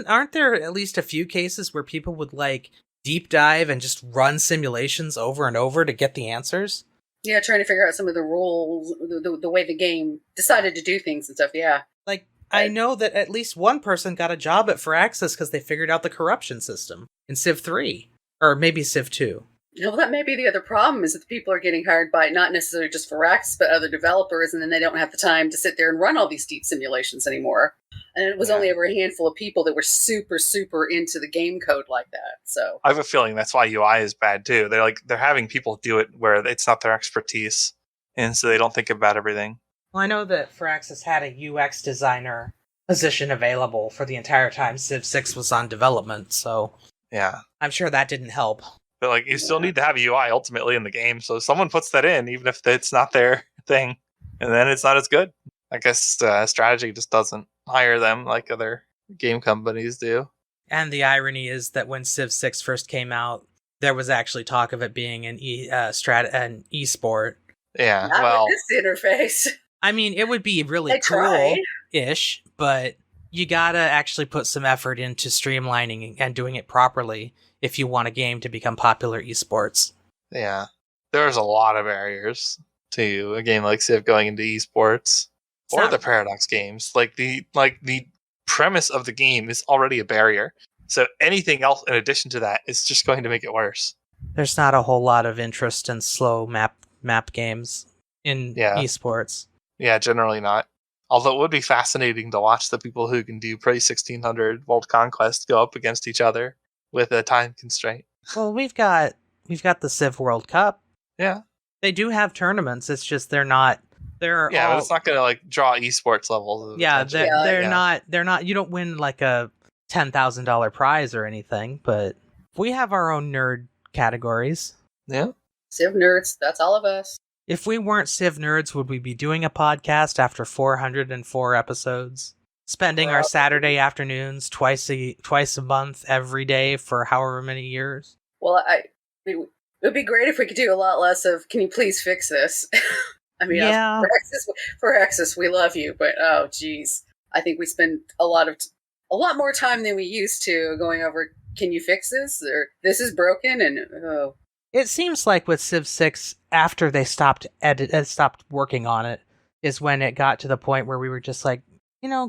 Aren't there at least a few cases where people would like deep dive and just run simulations over and over to get the answers? Yeah, trying to figure out some of the rules, the way the game decided to do things and stuff. Yeah, like I know that at least one person got a job at Firaxis because they figured out the corruption system in Civ 3 or maybe Civ 2. Well, that may be the other problem, is that the people are getting hired by not necessarily just Firaxis, but other developers, and then they don't have the time to sit there and run all these deep simulations anymore. And it was only ever a handful of people that were super, super into the game code like that. So I have a feeling that's why UI is bad too. They're having people do it where it's not their expertise, and so they don't think about everything. Well, I know that Firaxis had a UX designer position available for the entire time Civ 6 was on development, so yeah, I'm sure that didn't help. But like, you still need to have UI ultimately in the game, so someone puts that in, even if it's not their thing, and then it's not as good. I guess strategy just doesn't hire them like other game companies do. And the irony is that when Civ 6 first came out, there was actually talk of it being an esport. Yeah, not with this interface. I mean, it would be really cool-ish, but you gotta actually put some effort into streamlining and doing it properly if you want a game to become popular esports. Yeah, there's a lot of barriers to a game like Civ going into esports or the Paradox games. Like the premise of the game is already a barrier, so anything else in addition to that is just going to make it worse. There's not a whole lot of interest in slow map games in esports. Yeah, generally not. Although it would be fascinating to watch the people who can do Prey 1600 World Conquest go up against each other with a time constraint. Well, we've got the Civ World Cup. Yeah. They do have tournaments, it's just they're not... but it's not going to like draw esports levels. They're not... You don't win like a $10,000 prize or anything, but we have our own nerd categories. Yeah. Civ nerds, that's all of us. If we weren't Civ nerds, would we be doing a podcast after 404 episodes? Spending our Saturday afternoons twice a month, every day for however many years? Well, it would be great if we could do a lot less of, can you please fix this? I mean, for Exis, we love you, but oh, geez. I think we spend a lot more time than we used to going over, can you fix this? Or this is broken, and oh. It seems like with Civ 6, after they stopped working on it, is when it got to the point where we were just like,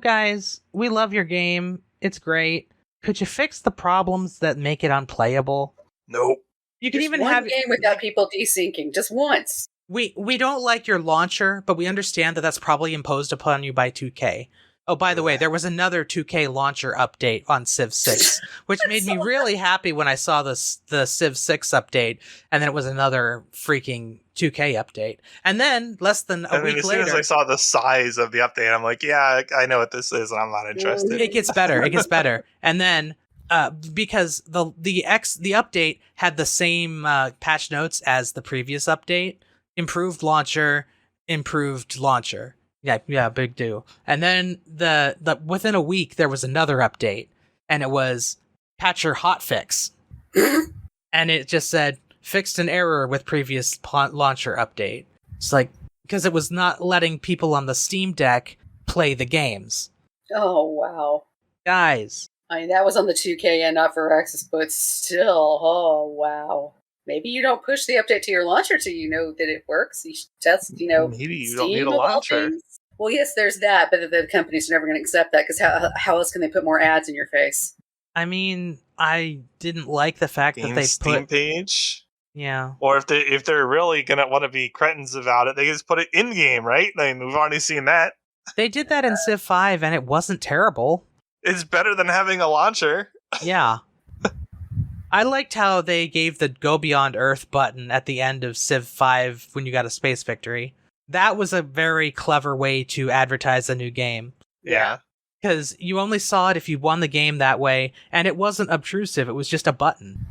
guys, we love your game. It's great. Could you fix the problems that make it unplayable? Nope. You can even one have game without people desyncing, just once. We don't like your launcher, but we understand that that's probably imposed upon you by 2K. Oh, by the way, there was another 2K launcher update on Civ 6, which made me really happy when I saw the Civ 6 update, and then it was another freaking 2K update. And then, less than a week as later... soon as I saw the size of the update, I'm like, yeah, I know what this is, and I'm not interested. It gets better. And then, because the update had the same patch notes as the previous update, improved launcher. Yeah, big deal. And then the within a week there was another update, and it was patcher hotfix, and it just said fixed an error with previous launcher update. It's like, because it was not letting people on the Steam Deck play the games. Oh wow, guys! I mean, that was on the 2K and not for Xbox, but still, oh wow. Maybe you don't push the update to your launcher till you know that it works. You should test, Maybe you don't need a launcher. Well, yes, there's that, but the companies are never going to accept that because how else can they put more ads in your face? I mean, I didn't like the fact that they Steam page. Yeah. Or if they're really gonna want to be cretins about it, they just put it in game, right? I mean, we've already seen that. They did that in Civ 5, and it wasn't terrible. It's better than having a launcher. Yeah. I liked how they gave the Go Beyond Earth button at the end of Civ 5 when you got a space victory. That was a very clever way to advertise a new game. Yeah. Because you only saw it if you won the game that way, and it wasn't obtrusive, it was just a button.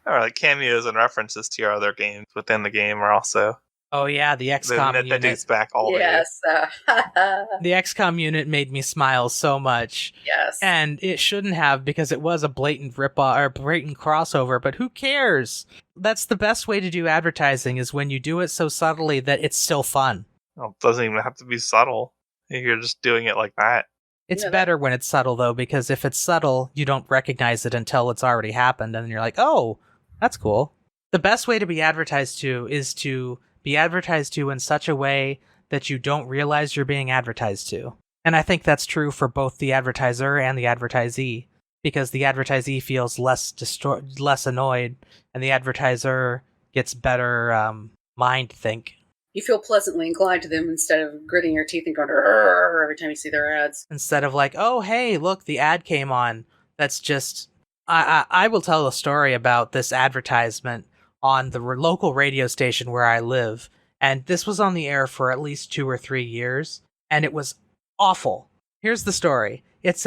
Or like cameos and references to your other games within the game are also... Oh yeah, the XCOM unit. That dates back all the way. Yes. The XCOM unit made me smile so much. Yes. And it shouldn't have, because it was a blatant rip-off or blatant crossover, but who cares? That's the best way to do advertising, is when you do it so subtly that it's still fun. Well, it doesn't even have to be subtle. You're just doing it like that. It's better when it's subtle, though, because if it's subtle, you don't recognize it until it's already happened, and you're like, oh, that's cool. The best way to be advertised to is to be advertised to in such a way that you don't realize you're being advertised to. And I think that's true for both the advertiser and the advertisee, because the advertisee feels less annoyed, and the advertiser gets better mind think. You feel pleasantly inclined to them instead of gritting your teeth and going every time you see their ads. Instead of like, oh, hey, look, the ad came on. That's just... I will tell a story about this advertisement on the local radio station where I live, and this was on the air for at least 2 or 3 years, and it was awful. Here's the story. It is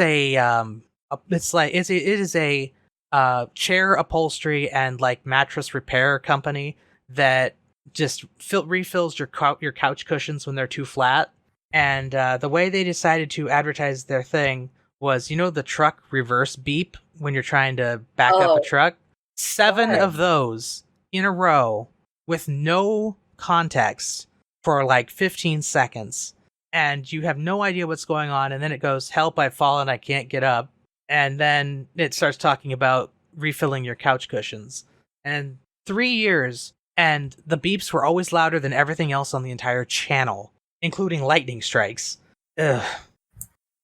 a chair upholstery and like mattress repair company that just refills your couch cushions when they're too flat. And the way they decided to advertise their thing was, the truck reverse beep when you're trying to back up a truck? 7 of those in a row with no context for like 15 seconds. And you have no idea what's going on. And then it goes, help, I've fallen, I can't get up. And then it starts talking about refilling your couch cushions. And 3 years, and the beeps were always louder than everything else on the entire channel, including lightning strikes. Ugh.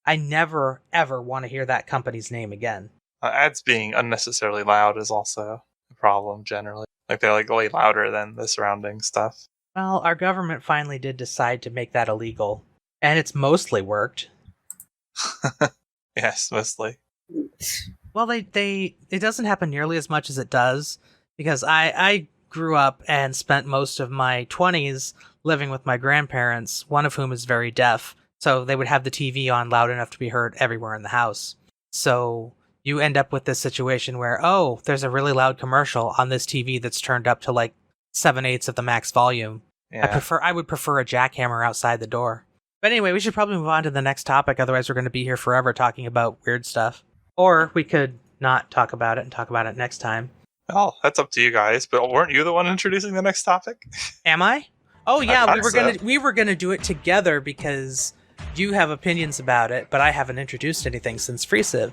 I never, ever want to hear that company's name again. Ads being unnecessarily loud is also a problem generally. Like they're like way louder than the surrounding stuff. Well, our government finally did decide to make that illegal. And it's mostly worked. Yes, mostly. Well, it doesn't happen nearly as much as it does, because I grew up and spent most of my 20s living with my grandparents, one of whom is very deaf, so they would have the TV on loud enough to be heard everywhere in the house. So you end up with this situation where, oh, there's a really loud commercial on this TV that's turned up to like 7/8 of the max volume. Yeah. I would prefer a jackhammer outside the door. But anyway, we should probably move on to the next topic, otherwise we're going to be here forever talking about weird stuff. Or we could not talk about it and talk about it next time. Oh, that's up to you guys, but weren't you the one introducing the next topic? Am I? Oh yeah, we were gonna do it together because you have opinions about it, but I haven't introduced anything since FreeCiv.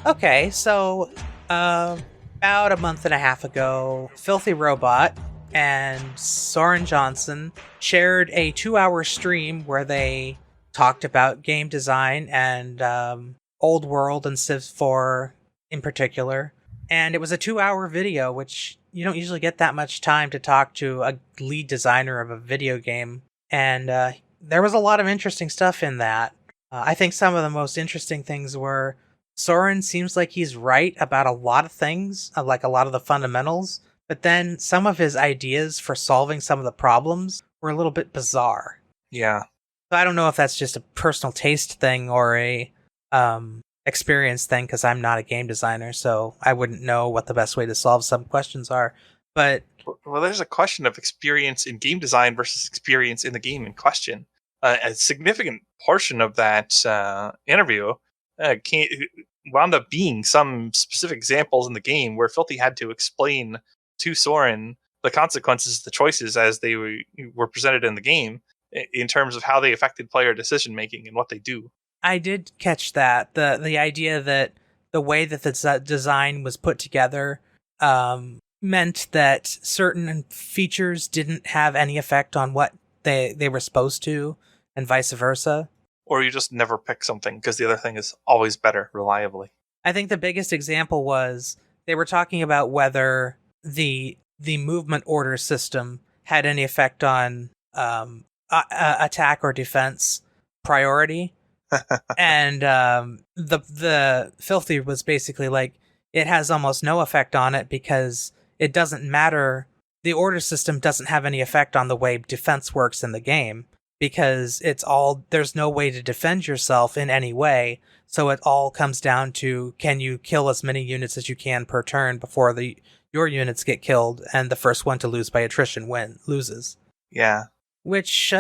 Okay, so about a month and a half ago, Filthy Robot and Soren Johnson shared a 2-hour stream where they talked about game design and Old World and Civ 4 in particular. And it was a 2-hour video, which you don't usually get that much time to talk to a lead designer of a video game. And there was a lot of interesting stuff in that. I think some of the most interesting things were Soren seems like he's right about a lot of things, like a lot of the fundamentals, but then some of his ideas for solving some of the problems were a little bit bizarre. Yeah. So I don't know if that's just a personal taste thing or a experience thing, because I'm not a game designer, so I wouldn't know what the best way to solve some questions are. But Well, there's a question of experience in game design versus experience in the game in question. A significant portion of that interview wound up being some specific examples in the game where Filthy had to explain to Soren the consequences of the choices as they were presented in the game in terms of how they affected player decision making and what they do. I did catch that. The idea that the way that the design was put together meant that certain features didn't have any effect on what they were supposed to, and vice versa. Or you just never pick something because the other thing is always better reliably. I think the biggest example was they were talking about whether the movement order system had any effect on attack or defense priority. And the Filthy was basically like, it has almost no effect on it because it doesn't matter. The order system doesn't have any effect on the way defense works in the game, because there's no way to defend yourself in any way. So it all comes down to, can you kill as many units as you can per turn before your units get killed, and the first one to lose by attrition loses. Yeah. Which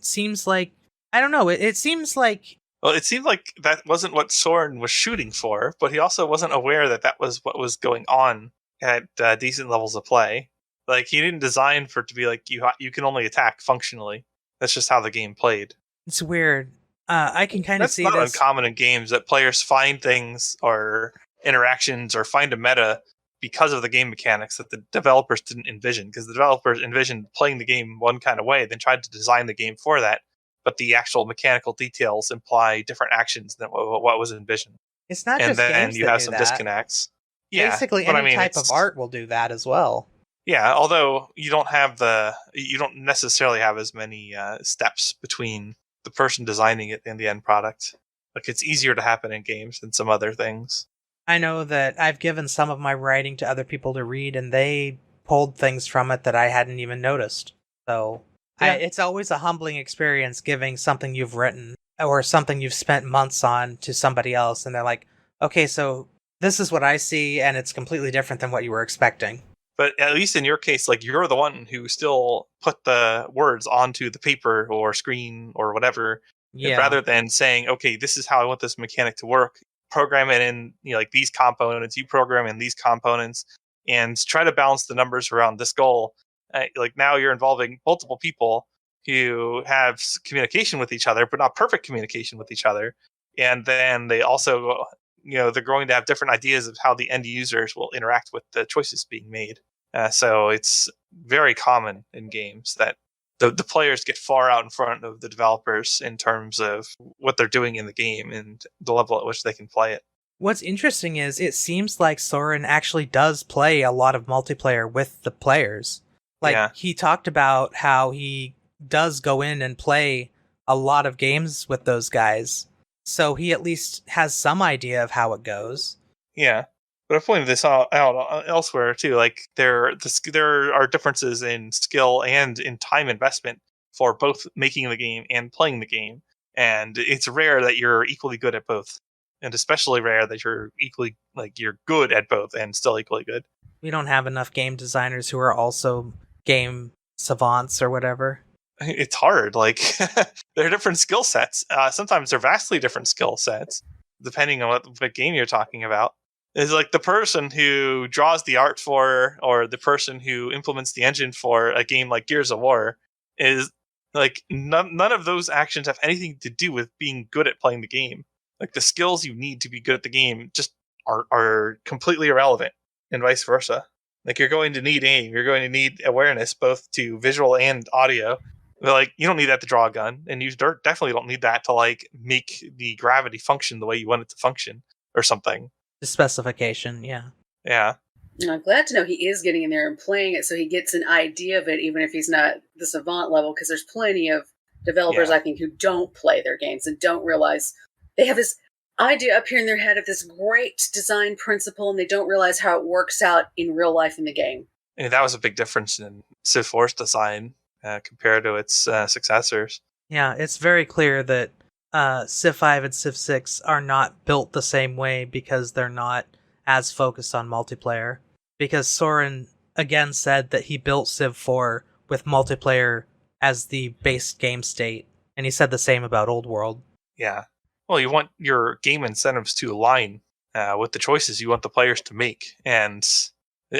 seems like, I don't know, it seems like... Well, it seemed like that wasn't what Soren was shooting for, but he also wasn't aware that that was what was going on at decent levels of play. Like, he didn't design for it to be like, you can only attack functionally. That's just how the game played. It's weird. I can kind of see this. That's not uncommon in games that players find things or interactions or find a meta because of the game mechanics that the developers didn't envision. Because the developers envisioned playing the game one kind of way, then tried to design the game for that. But the actual mechanical details imply different actions than what was envisioned. It's not and just then games you that have do some that. disconnects. Yeah, basically but any I mean, type of art will do that as well. Yeah, although you don't necessarily have as many steps between the person designing it and the end product. Like, it's easier to happen in games than some other things. I know that I've given some of my writing to other people to read, and they pulled things from it that I hadn't even noticed. So Yeah. it's always a humbling experience giving something you've written or something you've spent months on to somebody else, and they're like, okay, so this is what I see, and it's completely different than what you were expecting. But at least in your case, like, you're the one who still put the words onto the paper or screen or whatever. Yeah. Rather than saying, okay, this is how I want this mechanic to work. Program it in, like, these components. You program in these components and try to balance the numbers around this goal. Like, now you're involving multiple people who have communication with each other, but not perfect communication with each other. And then they also, they're going to have different ideas of how the end users will interact with the choices being made. So it's very common in games that the players get far out in front of the developers in terms of what they're doing in the game and the level at which they can play it. What's interesting is it seems like Soren actually does play a lot of multiplayer with the players. Like, Yeah. He talked about how he does go in and play a lot of games with those guys. So he at least has some idea of how it goes. Yeah. But I've pointed this out elsewhere too. Like, there are differences in skill and in time investment for both making the game and playing the game. And it's rare that you're equally good at both. And especially rare that you're you're good at both and still equally good. We don't have enough game designers who are also game savants or whatever. It's hard. Like, there are different skill sets. Sometimes they're vastly different skill sets, depending on what game you're talking about. Is like the person who draws the art for, or the person who implements the engine for a game like Gears of War, is like none of those actions have anything to do with being good at playing the game. Like, the skills you need to be good at the game just are completely irrelevant, and vice versa. Like, you're going to need aim, you're going to need awareness, both to visual and audio. But, like, you don't need that to draw a gun, and you definitely don't need that to, like, make the gravity function the way you want it to function or something. The specification, yeah. Yeah. I'm glad to know he is getting in there and playing it so he gets an idea of it, even if he's not the savant level, because there's plenty of developers, Yeah. I think, who don't play their games and don't realize they have this idea up here in their head of this great design principle, and they don't realize how it works out in real life in the game. And that was a big difference in Civ 4's design compared to its successors. Yeah, it's very clear that Civ 5 and Civ 6 are not built the same way because they're not as focused on multiplayer. Because Soren again said that he built Civ 4 with multiplayer as the base game state, and he said the same about Old World. Yeah. Well, you want your game incentives to align with the choices you want the players to make. And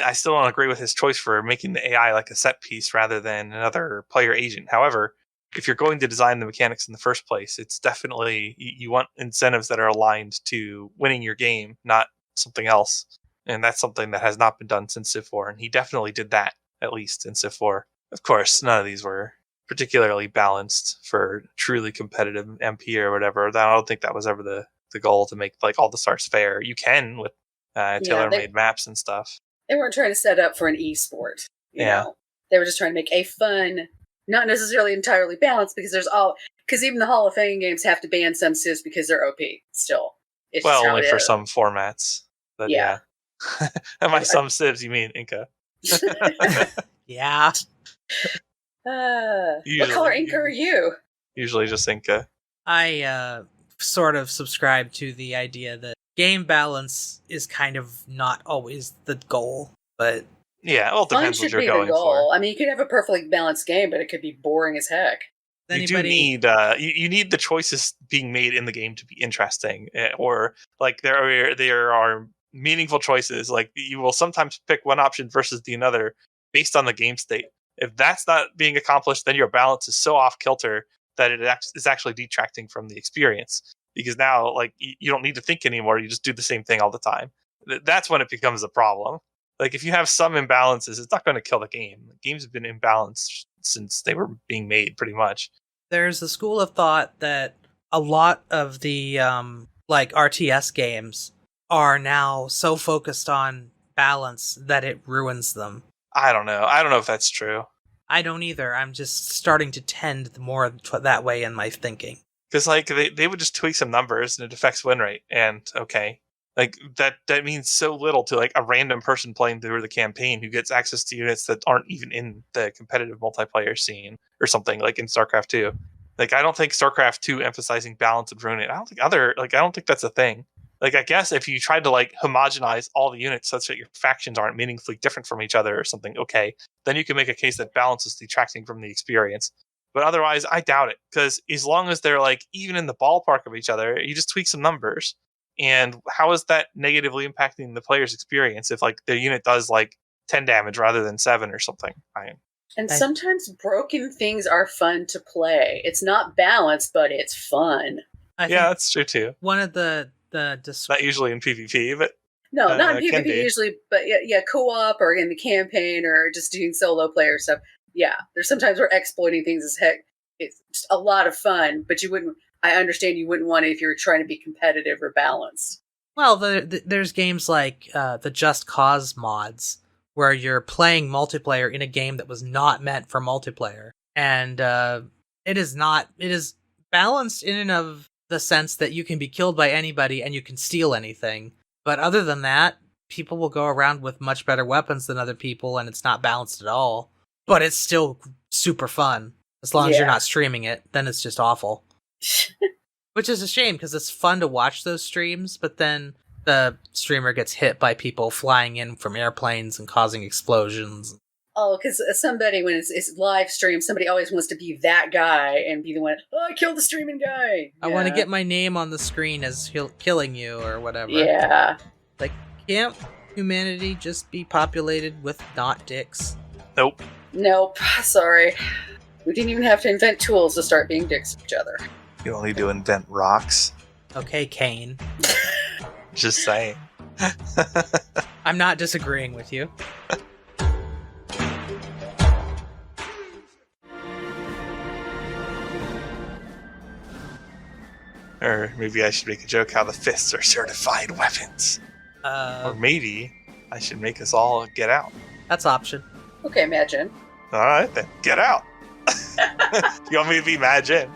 I still don't agree with his choice for making the AI like a set piece rather than another player agent. However, if you're going to design the mechanics in the first place, it's definitely, you want incentives that are aligned to winning your game, not something else. And that's something that has not been done since Civ 4. And he definitely did that, at least in Civ 4. Of course, none of these were particularly balanced for truly competitive MP or whatever. I don't think that was ever the goal, to make like all the stars fair. You can with tailor-made maps and stuff. They weren't trying to set up for an esport. You know? They were just trying to make a fun, not necessarily entirely balanced, because even the Hall of Fame games have to ban some civs because they're OP still. It's well, only for some formats. But yeah. And by some civs, you mean Inca. Yeah. What color Inca are you? Usually just Inca. I sort of subscribe to the idea that game balance is kind of not always the goal, but yeah, well, it depends what you're going for. I mean, you could have a perfectly balanced game, but it could be boring as heck. You do need you need the choices being made in the game to be interesting, or like there are meaningful choices. Like you will sometimes pick one option versus the another based on the game state. If that's not being accomplished, then your balance is so off kilter that it is actually detracting from the experience. Because now, like, you don't need to think anymore. You just do the same thing all the time. That's when it becomes a problem. Like, if you have some imbalances, it's not going to kill the game. Games have been imbalanced since they were being made, pretty much. There's a school of thought that a lot of the like RTS games are now so focused on balance that it ruins them. I don't know. I don't know if that's true. I don't either. I'm just starting to tend more that way in my thinking. Because like they would just tweak some numbers and it affects win rate, and okay, like that means so little to like a random person playing through the campaign who gets access to units that aren't even in the competitive multiplayer scene or something like in StarCraft 2. Like I don't think StarCraft 2 emphasizing balance would ruin it. I don't think that's a thing. Like I guess if you tried to like homogenize all the units such that your factions aren't meaningfully different from each other or something, okay, then you can make a case that balance is detracting from the experience. But otherwise, I doubt it, because as long as they're like even in the ballpark of each other, you just tweak some numbers. And how is that negatively impacting the player's experience if like the unit does like 10 damage rather than 7 or something? Sometimes broken things are fun to play. It's not balanced, but it's fun. Yeah, that's true too. One of the not usually in PvP, but no, not in PvP usually, but yeah, co-op or in the campaign or just doing solo player stuff. Yeah, there's sometimes we're exploiting things as heck. It's just a lot of fun, but I understand you wouldn't want it if you were trying to be competitive or balanced. Well, there's games like the Just Cause mods, where you're playing multiplayer in a game that was not meant for multiplayer. And it is balanced in and of the sense that you can be killed by anybody and you can steal anything. But other than that, people will go around with much better weapons than other people, and it's not balanced at all. But it's still super fun. As long as you're not streaming it, then it's just awful. Which is a shame, because it's fun to watch those streams, but then the streamer gets hit by people flying in from airplanes and causing explosions. Oh, because somebody, when it's live stream, somebody always wants to be that guy and be the one, I killed the streaming guy. I want to get my name on the screen as killing you or whatever. Yeah. Like, can't humanity just be populated with not dicks? Nope. Sorry. We didn't even have to invent tools to start being dicks to each other. You don't need to invent rocks. Okay, Kane. Just saying. I'm not disagreeing with you. Or maybe I should make a joke how the fists are certified weapons. Or maybe I should make us all get out. That's option. Okay, imagine. All right, then. Get out. You want me to be Mad Jin?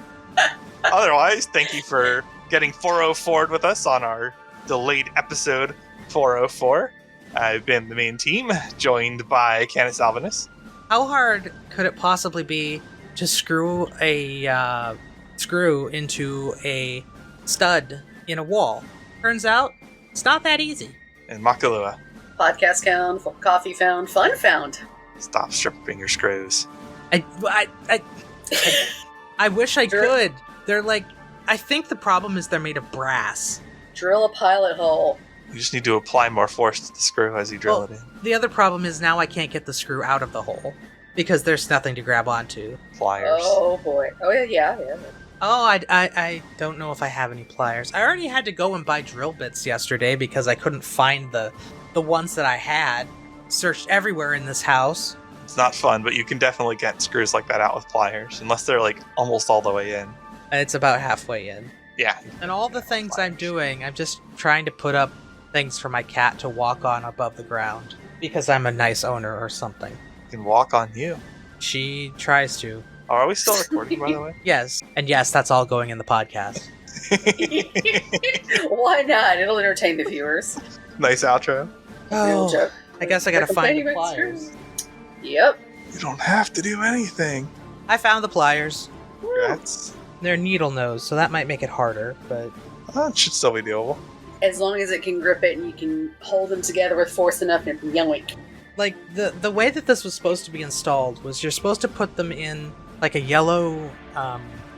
Otherwise, thank you for getting 404'd with us on our delayed episode 404. I've been the main team, joined by CanusAlbinus. How hard could it possibly be to screw a screw into a stud in a wall? Turns out, it's not that easy. And Makahlua. Podcast found, coffee found, fun found. Stop stripping your screws. I wish I could. They're like, I think the problem is they're made of brass. Drill a pilot hole. You just need to apply more force to the screw as you drill it in. The other problem is now I can't get the screw out of the hole because there's nothing to grab onto. Pliers. Oh boy. Oh yeah. Oh, I don't know if I have any pliers. I already had to go and buy drill bits yesterday because I couldn't find the ones that I had. Searched everywhere in this house. It's not fun, but you can definitely get screws like that out with pliers, unless they're like almost all the way in. It's about halfway in. Yeah. And all the things I'm doing, I'm just trying to put up things for my cat to walk on above the ground because I'm a nice owner or something. You can walk on you. She tries to. Oh, are we still recording, by the way? Yes. And yes, that's all going in the podcast. Why not? It'll entertain the viewers. Nice outro. Real joke. I guess I gotta find the Complaining about pliers. screws. Yep. You don't have to do anything. I found the pliers. Congrats. They're needle nose, so that might make it harder, but It should still be doable. As long as it can grip it and you can hold them together with force enough and yoink. like the way that this was supposed to be installed was you're supposed to put them in like a yellow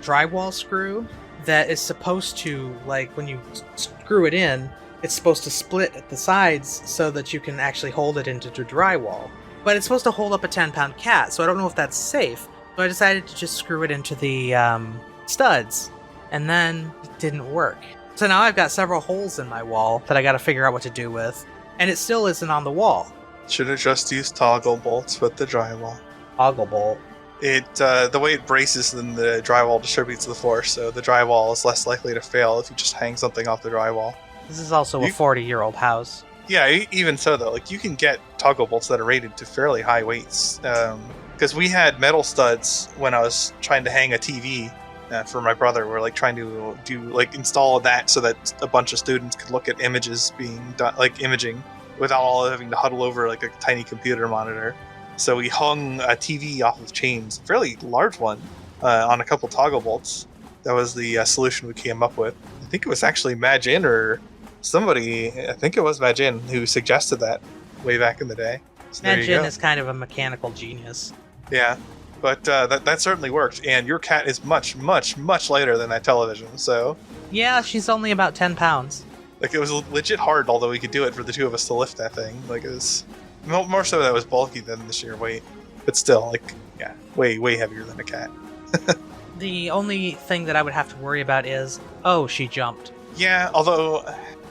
drywall screw that is supposed to, like, when you screw it in, it's supposed to split at the sides so that you can actually hold it into the drywall. But it's supposed to hold up a 10-pound cat, so I don't know if that's safe. So I decided to just screw it into the studs, and then it didn't work. So now I've got several holes in my wall that I gotta figure out what to do with, and it still isn't on the wall. Should have just used toggle bolts with the drywall. Toggle bolt. It the way it braces, then the drywall distributes the force, so the drywall is less likely to fail if you just hang something off the drywall. This is also a 40-year-old house. Yeah, even so though, like you can get toggle bolts that are rated to fairly high weights. Because we had metal studs when I was trying to hang a TV for my brother. We're like trying to install that so that a bunch of students could look at images being done, like imaging, without all having to huddle over like a tiny computer monitor. So we hung a TV off of chains, a fairly large one, on a couple toggle bolts. That was the solution we came up with. I think it was actually Majin or somebody, I think it was Majin, who suggested that way back in the day. So there you Majin go. is kind of a mechanical genius. Yeah, but that certainly worked. And your cat is much, much, much lighter than that television. So, Yeah, she's only about 10 pounds. like, it was legit hard, although we could do it for the two of us to lift that thing. Like, it was more so that it was bulky than the sheer weight. But still, like, yeah, way, way heavier than a cat. The only thing that I would have to worry about is, oh, she jumped. Yeah, although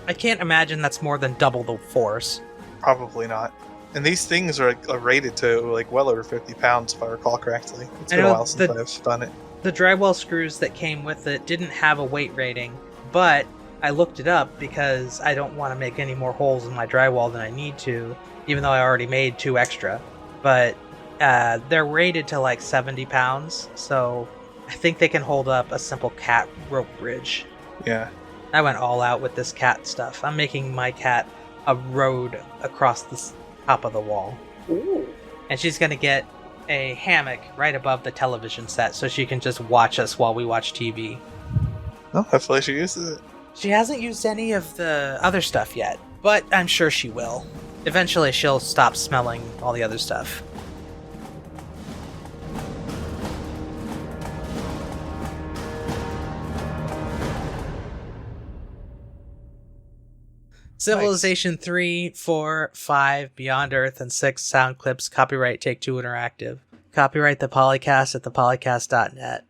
I can't imagine that's more than double the force. probably not. And these things are rated to like well over 50 pounds, if I recall correctly. It's I been a know while since I've done it. The drywall screws that came with it didn't have a weight rating, but I looked it up because I don't want to make any more holes in my drywall than I need to, even though I already made 2 extra. But they're rated to like 70 pounds, so I think they can hold up a simple cat rope bridge. Yeah. I went all out with this cat stuff. I'm making my cat a road across the top of the wall. Ooh. And she's going to get a hammock right above the television set so she can just watch us while we watch TV. Well, hopefully she uses it. She hasn't used any of the other stuff yet, but I'm sure she will. Eventually she'll stop smelling all the other stuff. Civilization 3, 4, 5, Beyond Earth, and 6 sound clips. Copyright Take-Two Interactive. Copyright the PolyCast at thepolycast.net.